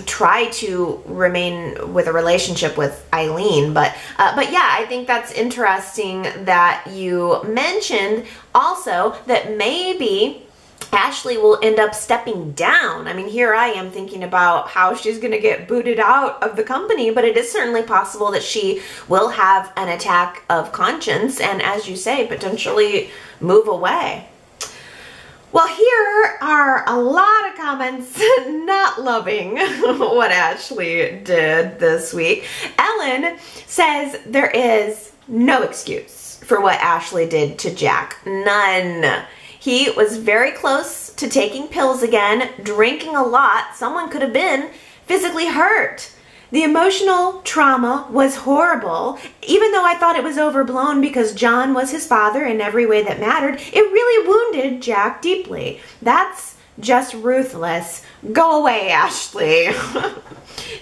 try to remain with a relationship with Eileen, but yeah, I think that's interesting that you mentioned also that maybe Ashley will end up stepping down. I mean, here I am thinking about how she's going to get booted out of the company, but it is certainly possible that she will have an attack of conscience and, as you say, potentially move away. Well, here are a lot of comments not loving what Ashley did this week. Ellen says there is no excuse for what Ashley did to Jack. None. He was very close to taking pills again, drinking a lot. Someone could have been physically hurt. The emotional trauma was horrible. Even though I thought it was overblown because John was his father in every way that mattered, it really wounded Jack deeply. That's just ruthless. Go away, Ashley.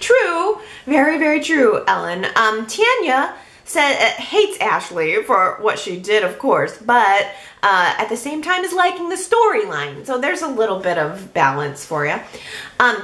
True. Very, very true, Ellen. Tanya hates Ashley for what she did, of course, but at the same time is liking the storyline. So there's a little bit of balance for you.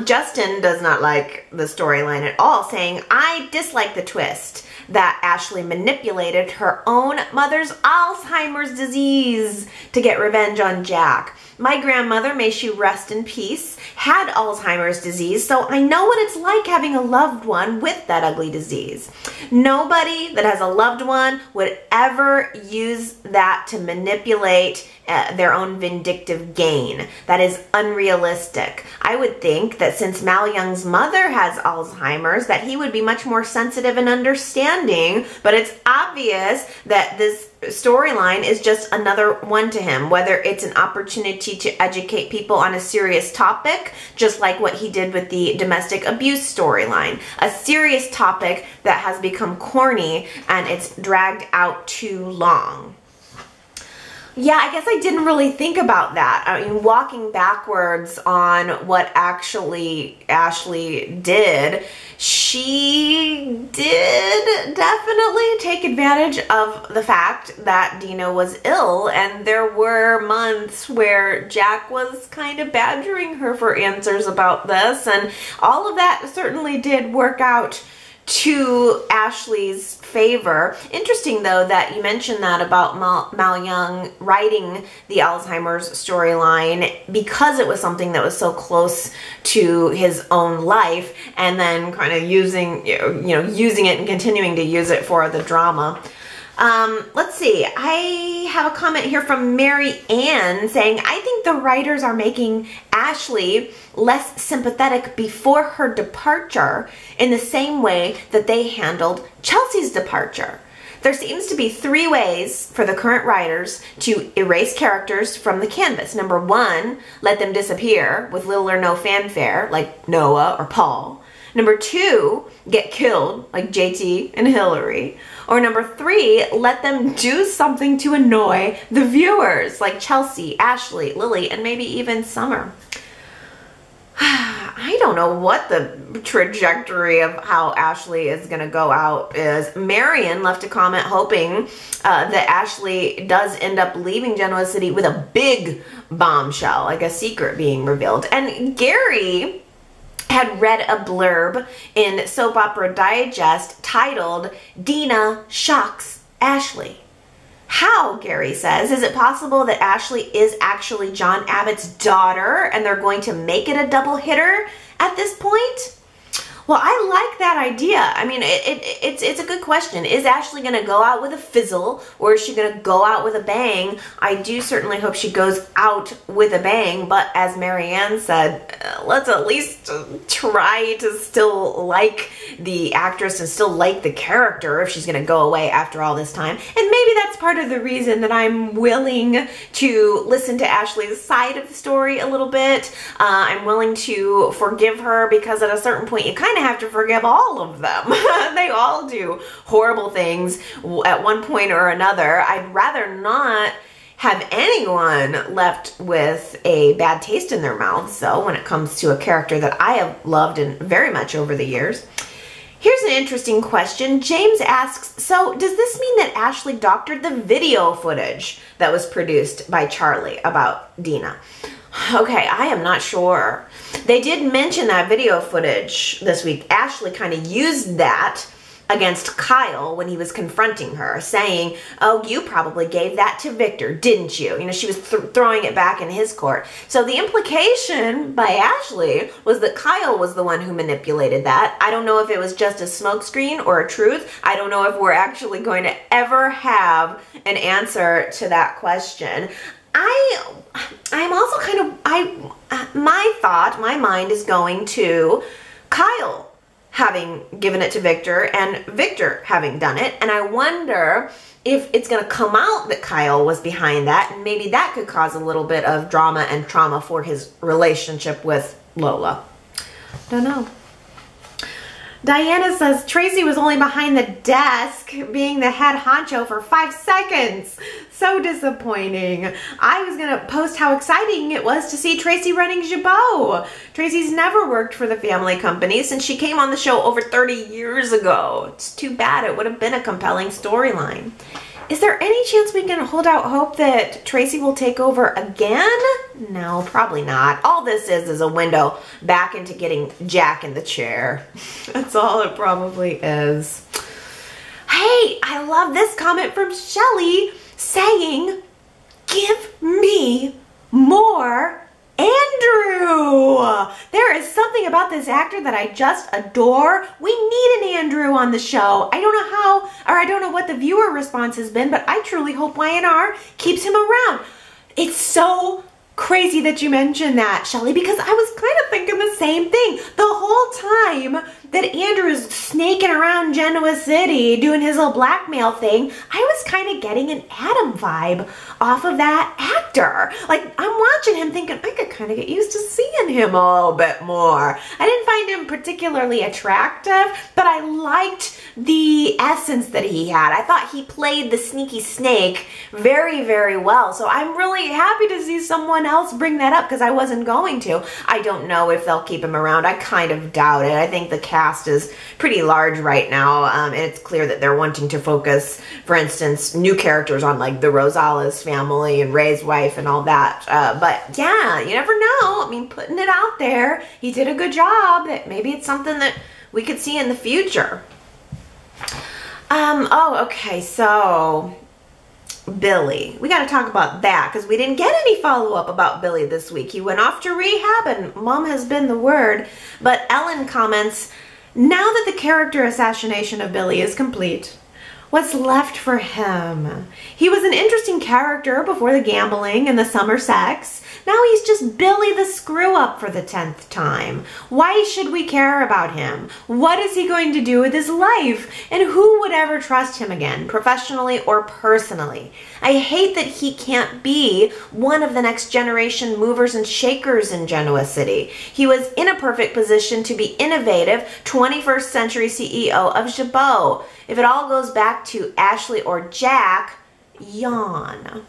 Justin does not like the storyline at all, saying, I dislike the twist that Ashley manipulated her own mother's Alzheimer's disease to get revenge on Jack. My grandmother, may she rest in peace, had Alzheimer's disease, so I know what it's like having a loved one with that ugly disease. Nobody that has a loved one would ever use that to manipulate their own vindictive gain. That is unrealistic. I would think that since Mal Young's mother has Alzheimer's, that he would be much more sensitive and understanding, but it's obvious that this storyline is just another one to him, whether it's an opportunity to educate people on a serious topic, just like what he did with the domestic abuse storyline, a serious topic that has become corny and it's dragged out too long. Yeah, I guess I didn't really think about that. I mean, walking backwards on what actually Ashley did, she did definitely take advantage of the fact that Dina was ill, and there were months where Jack was kind of badgering her for answers about this, and all of that certainly did work out to Ashley's favor. Interesting, though, that you mentioned that about Mal Young writing the Alzheimer's storyline because it was something that was so close to his own life, and then kind of using it and continuing to use it for the drama. Let's see. I have a comment here from Mary Ann saying, I think the writers are making Ashley less sympathetic before her departure in the same way that they handled Chelsea's departure. There seems to be 3 ways for the current writers to erase characters from the canvas. Number 1, let them disappear with little or no fanfare, like Noah or Paul. Number 2, get killed, like JT and Hillary. Or number 3, let them do something to annoy the viewers, like Chelsea, Ashley, Lily, and maybe even Summer. I don't know what the trajectory of how Ashley is going to go out is. Marion left a comment hoping that Ashley does end up leaving Genoa City with a big bombshell, like a secret being revealed. And Gary had read a blurb in Soap Opera Digest titled, Dina Shocks Ashley. How, Gary says, is it possible that Ashley is actually John Abbott's daughter and they're going to make it a double hitter at this point? Well, I like that idea. I mean, it's a good question. Is Ashley going to go out with a fizzle, or is she going to go out with a bang? I do certainly hope she goes out with a bang, but as Marianne said, let's at least try to still like the actress and still like the character if she's going to go away after all this time. And maybe that's part of the reason that I'm willing to listen to Ashley's side of the story a little bit. I'm willing to forgive her because at a certain point you kind of have to forgive all of them. They all do horrible things at one point or another. I'd rather not have anyone left with a bad taste in their mouths, though, when it comes to a character that I have loved and very much over the years. Here's an interesting question. James asks, so does this mean that Ashley doctored the video footage that was produced by Charlie about Dina? Okay, I am not sure. They did mention that video footage this week. Ashley kind of used that against Kyle when he was confronting her, saying, oh, you probably gave that to Victor, didn't you? You know, she was throwing it back in his court. So the implication by Ashley was that Kyle was the one who manipulated that. I don't know if it was just a smokescreen or a truth. I don't know if we're actually going to ever have an answer to that question. I'm also kind of, my mind is going to Kyle having given it to Victor and Victor having done it. And I wonder if it's going to come out that Kyle was behind that, and maybe that could cause a little bit of drama and trauma for his relationship with Lola. Don't know. Diana says, Tracy was only behind the desk being the head honcho for 5 seconds. So disappointing. I was going to post how exciting it was to see Tracy running Jabot. Tracy's never worked for the family company since she came on the show over 30 years ago. It's too bad. It would have been a compelling storyline. Is there any chance we can hold out hope that Tracy will take over again? No, probably not. All this is a window back into getting Jack in the chair. That's all it probably is. Hey, I love this comment from Shelly saying, give me more Andrew. There is something about this actor that I just adore. We need an Andrew on the show. I don't know how, or I don't know what the viewer response has been, but I truly hope Y&R keeps him around. It's so crazy that you mentioned that, Shelly, because I was kind of thinking the same thing. The whole time that Andrew is snaking around Genoa City doing his little blackmail thing, I was kind of getting an Adam vibe off of that actor. Like, I'm watching him thinking, I could kind of get used to seeing him a little bit more. I didn't find him particularly attractive, but I liked the essence that he had. I thought he played the sneaky snake very, very well. So I'm really happy to see someone else bring that up because I wasn't going to. I don't know if they'll keep him around. I kind of doubt it. I think the cast is pretty large right now, and it's clear that they're wanting to focus, for instance, new characters on like the Rosales family and Ray's wife and all that. But yeah, you never know. I mean, putting it out there, he did a good job. That maybe it's something that we could see in the future. Oh, okay, so Billy. We got to talk about that because we didn't get any follow-up about Billy this week. He went off to rehab and mom has been the word. But Ellen comments, now that the character assassination of Billy is complete, what's left for him? He was an interesting character before the gambling and the summer sex. Now he's just Billy the screw-up for the 10th time. Why should we care about him? What is he going to do with his life? And who would ever trust him again, professionally or personally? I hate that he can't be one of the next generation movers and shakers in Genoa City. He was in a perfect position to be innovative 21st century CEO of Chatterbox. If it all goes back to Ashley or Jack, yawn.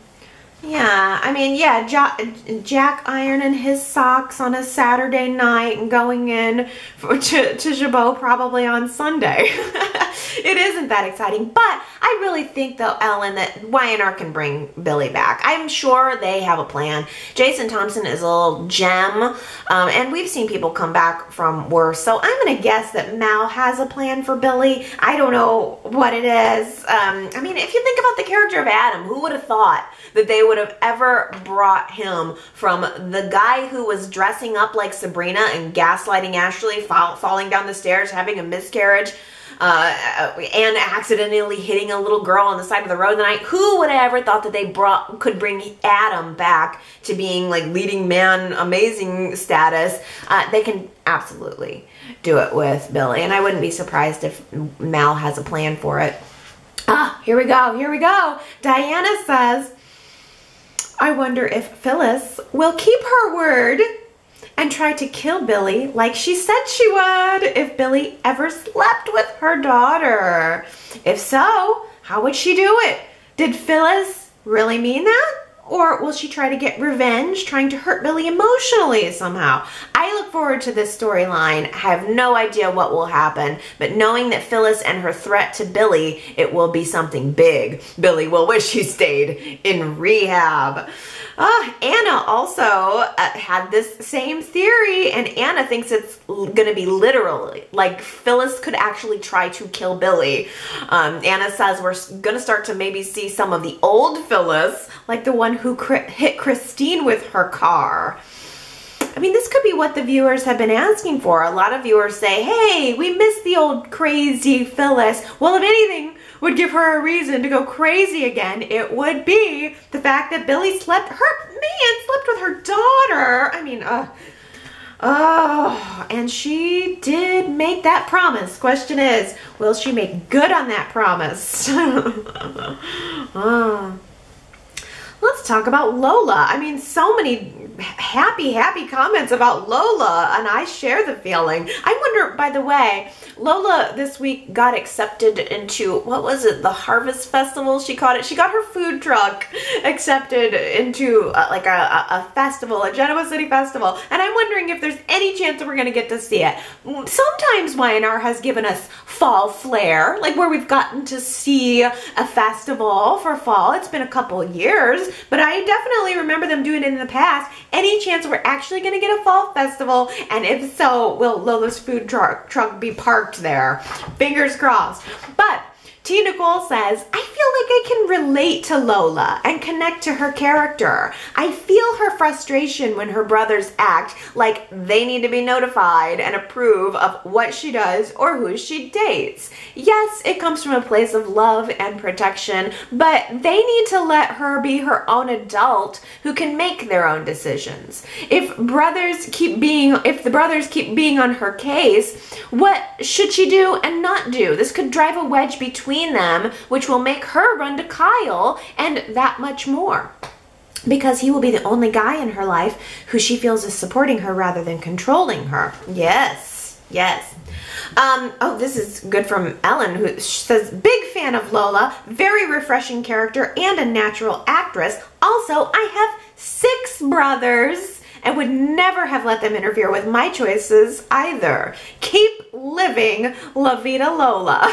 Yeah, I mean, yeah, Jack ironing his socks on a Saturday night and going in to Chatterbox probably on Sunday. It isn't that exciting, but I really think, though, Ellen, that Y&R can bring Billy back. I'm sure they have a plan. Jason Thompson is a little gem, and we've seen people come back from worse, so I'm going to guess that Mal has a plan for Billy. I don't know what it is. I mean, if you think about the character of Adam, who would have thought that they would have ever brought him from the guy who was dressing up like Sabrina and gaslighting Ashley, falling down the stairs, having a miscarriage, and accidentally hitting a little girl on the side of the road the night. Who would have ever thought that they could bring Adam back to being like leading man, amazing status? They can absolutely do it with Billy, and I wouldn't be surprised if Mal has a plan for it. Ah, here we go. Diana says, I wonder if Phyllis will keep her word and try to kill Billy like she said she would if Billy ever slept with her daughter. If so, how would she do it? Did Phyllis really mean that? Or will she try to get revenge, trying to hurt Billy emotionally somehow? I look forward to this storyline. I have no idea what will happen, but knowing that Phyllis and her threat to Billy, it will be something big. Billy will wish he stayed in rehab. Anna also had this same theory, and Anna thinks it's going to be literally, like Phyllis could actually try to kill Billy. Anna says we're going to start to maybe see some of the old Phyllis, like the one who hit Christine with her car. I mean, this could be what the viewers have been asking for. A lot of viewers say, hey, we miss the old crazy Phyllis. Well, if anything would give her a reason to go crazy again, it would be the fact that Billy slept with her daughter. I mean, and she did make that promise. Question is, will she make good on that promise? Let's talk about Lola. I mean, so many happy comments about Lola, and I share the feeling. I wonder, by the way, Lola this week got accepted into, what was it, the Harvest Festival, she called it. She got her food truck accepted into like a festival, a Genoa City festival, and I'm wondering if there's any chance that we're going to get to see it. Sometimes Y&R has given us fall flair, like where we've gotten to see a festival for fall. It's been a couple years, but I definitely remember them doing it in the past. Any chance we're actually going to get a fall festival? And if so, will Lola's food truck be parked there? Fingers crossed. But T. Nicole says, I feel like I can relate to Lola and connect to her character. I feel her frustration when her brothers act like they need to be notified and approve of what she does or who she dates. Yes, it comes from a place of love and protection, but they need to let her be her own adult who can make their own decisions. If the brothers keep being on her case, what should she do and not do? This could drive a wedge between them, which will make her run to Kyle and that much more, because he will be the only guy in her life who she feels is supporting her rather than controlling her. Yes, yes. Oh, this is good from Ellen, who says, big fan of Lola, very refreshing character and a natural actress. Also, I have 6 brothers and would never have let them interfere with my choices either. Keep living La Vida Lola.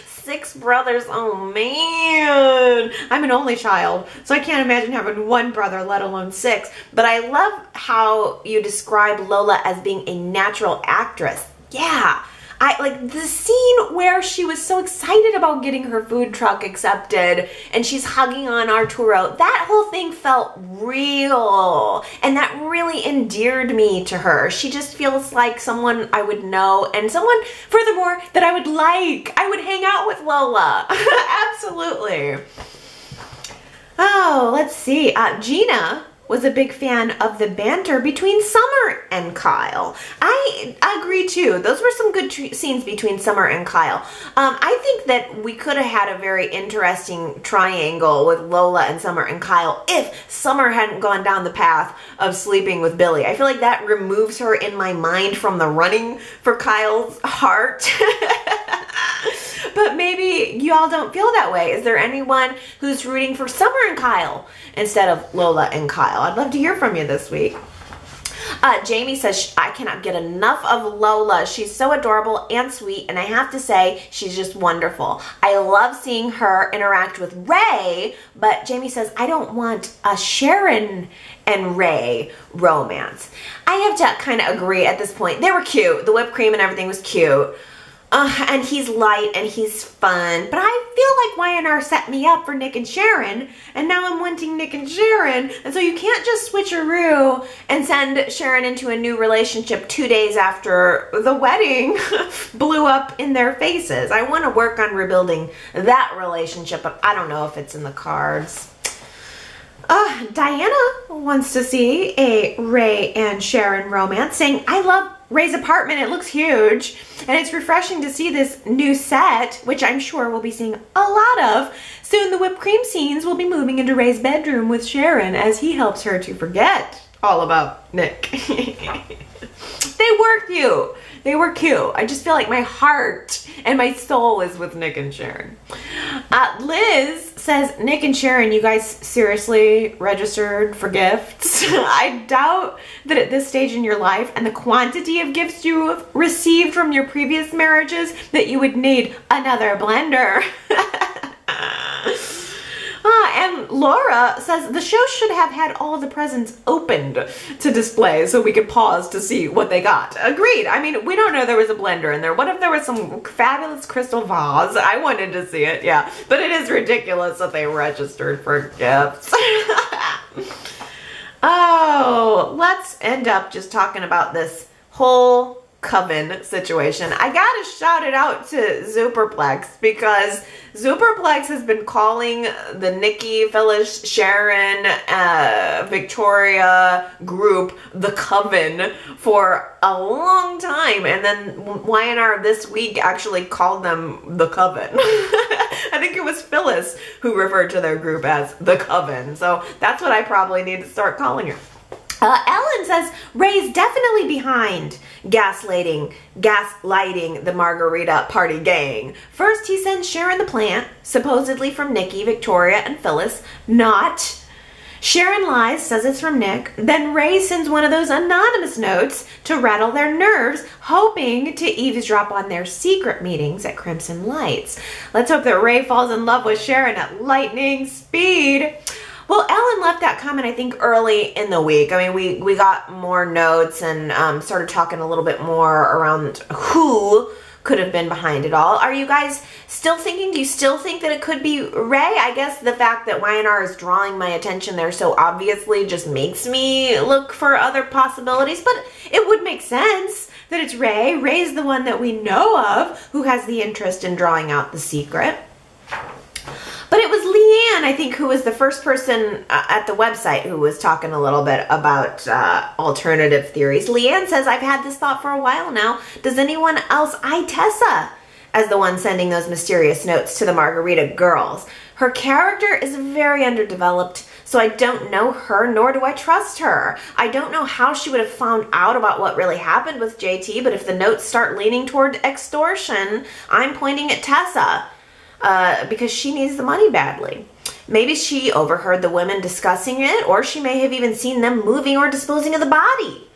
6 brothers, oh man. I'm an only child, so I can't imagine having 1 brother, let alone 6. But I love how you describe Lola as being a natural actress. Yeah. I like the scene where she was so excited about getting her food truck accepted and she's hugging on Arturo. That whole thing felt real, and that really endeared me to her. She just feels like someone I would know, and someone, furthermore, that I would like. I would hang out with Lola. Absolutely. Oh, let's see. Gina was a big fan of the banter between Summer and Kyle. I agree too. Those were some good scenes between Summer and Kyle. I think that we could have had a very interesting triangle with Lola and Summer and Kyle if Summer hadn't gone down the path of sleeping with Billy. I feel like that removes her in my mind from the running for Kyle's heart. But maybe y'all don't feel that way. Is there anyone who's rooting for Summer and Kyle instead of Lola and Kyle? I'd love to hear from you this week. Jamie says, I cannot get enough of Lola. She's so adorable and sweet, and I have to say, she's just wonderful. I love seeing her interact with Ray, but Jamie says, I don't want a Sharon and Ray romance. I have to kind of agree at this point. They were cute. The whipped cream and everything was cute. And he's light and he's fun, but I feel like Y&R set me up for Nick and Sharon, and now I'm wanting Nick and Sharon, and so you can't just switcheroo and send Sharon into a new relationship 2 days after the wedding blew up in their faces. I want to work on rebuilding that relationship, but I don't know if it's in the cards. Diana wants to see a Ray and Sharon romance, saying, I love Ray's apartment. It looks huge, and it's refreshing to see this new set, which I'm sure we'll be seeing a lot of. Soon the whipped cream scenes will be moving into Ray's bedroom with Sharon as he helps her to forget all about Nick. They were cute. They were cute. I just feel like my heart and my soul is with Nick and Sharon. Liz says, Nick and Sharon, you guys seriously registered for gifts? I doubt that at this stage in your life and the quantity of gifts you have received from your previous marriages that you would need another blender. And Laura says the show should have had all the presents opened to display so we could pause to see what they got. Agreed. I mean, we don't know there was a blender in there. What if there was some fabulous crystal vase? I wanted to see it, yeah. But it is ridiculous that they registered for gifts. Oh, let's end up just talking about this whole coven situation. I gotta shout it out to Superplex, because Superplex has been calling the Nikki, Phyllis, Sharon, Victoria group the coven for a long time, and then Y&R this week actually called them the coven. I think it was Phyllis who referred to their group as the coven, so that's what I probably need to start calling her. Ellen says Ray's definitely behind gaslighting the margarita party gang. First, he sends Sharon the plant, supposedly from Nikki, Victoria, and Phyllis. Not. Sharon lies, says it's from Nick. Then Ray sends one of those anonymous notes to rattle their nerves, hoping to eavesdrop on their secret meetings at Crimson Lights. Let's hope that Ray falls in love with Sharon at lightning speed. Well, Ellen left that comment, I think, early in the week. I mean, we got more notes and started talking a little bit more around who could have been behind it all. Are you guys still thinking, do you still think that it could be Ray? I guess the fact that Y&R is drawing my attention there so obviously just makes me look for other possibilities, but it would make sense that it's Ray. Ray's the one that we know of who has the interest in drawing out the secret. But it was Leanne, I think, who was the first person at the website who was talking a little bit about alternative theories. Leanne says, I've had this thought for a while now. Does anyone else eye Tessa as the one sending those mysterious notes to the Margarita girls? Her character is very underdeveloped, so I don't know her, nor do I trust her. I don't know how she would have found out about what really happened with JT, but if the notes start leaning toward extortion, I'm pointing at Tessa. Because she needs the money badly. Maybe she overheard the women discussing it, or she may have even seen them moving or disposing of the body.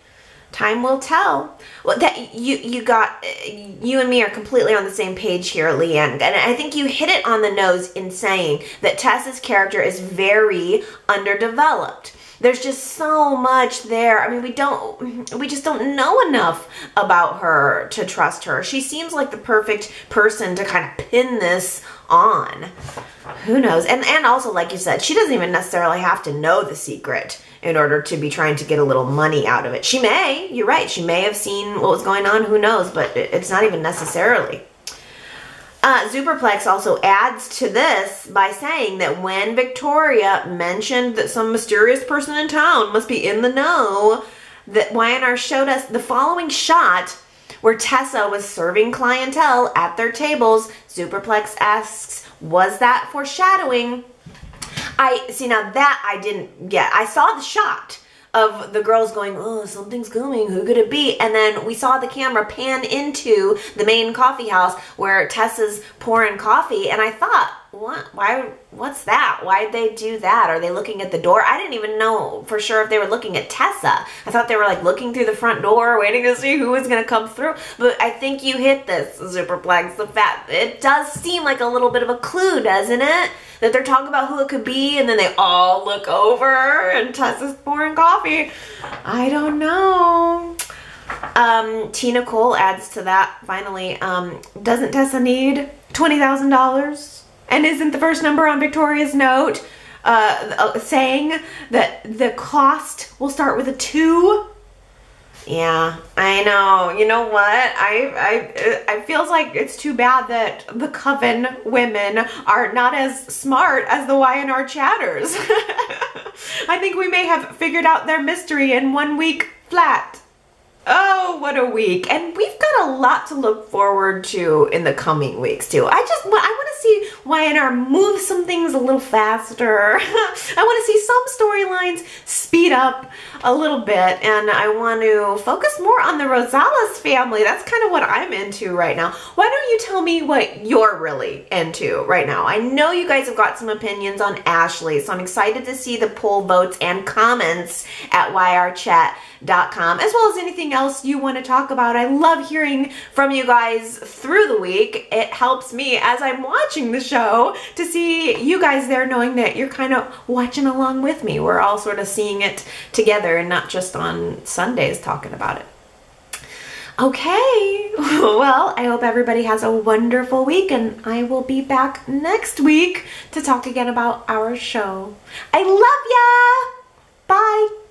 Time will tell. Well, that you and me are completely on the same page here, Leanne. And I think you hit it on the nose in saying that Tessa's character is very underdeveloped. There's just so much there. I mean, we just don't know enough about her to trust her. She seems like the perfect person to kind of pin this on. Who knows? And also, like you said, she doesn't even necessarily have to know the secret in order to be trying to get a little money out of it. She may, you're right, she may have seen what was going on, who knows, but it's not even necessarily. Superplex also adds to this by saying that when Victoria mentioned that some mysterious person in town must be in the know, that Y&R showed us the following shot where Tessa was serving clientele at their tables. Superplex asks, was that foreshadowing? Now that I didn't get. I saw the shot of the girls going, oh, something's coming, who could it be? And then we saw the camera pan into the main coffee house where Tessa's pouring coffee, and I thought, what's that? Why'd they do that? Are they looking at the door? I didn't even know for sure if they were looking at Tessa. I thought they were like looking through the front door, waiting to see who was going to come through. But I think you hit this, Superplex. The fact, it does seem like a little bit of a clue, doesn't it? That they're talking about who it could be, and then they all look over, and Tessa's pouring coffee. I don't know. Tina Cole adds to that, finally, doesn't Tessa need $20,000? And isn't the first number on Victoria's note saying that the cost will start with a 2? Yeah, I know. You know what? I feels like it's too bad that the Coven women are not as smart as the Y&R chatters. I think we may have figured out their mystery in 1 week flat. Oh, what a week. And we've got a lot to look forward to in the coming weeks, too. I want to see Y&R move some things a little faster. I want to see some storylines speed up a little bit, and I want to focus more on the Rosales family. That's kind of what I'm into right now. Why don't you tell me what you're really into right now? I know you guys have got some opinions on Ashley, so I'm excited to see the poll votes and comments at yrchat.com, as well as anything else you want to talk about. I love hearing from you guys through the week. It helps me as I'm watching the show to see you guys there, knowing that you're kind of watching along with me. We're all sort of seeing it together and not just on Sundays talking about it. Okay, well, I hope everybody has a wonderful week, and I will be back next week to talk again about our show. I love ya! Bye!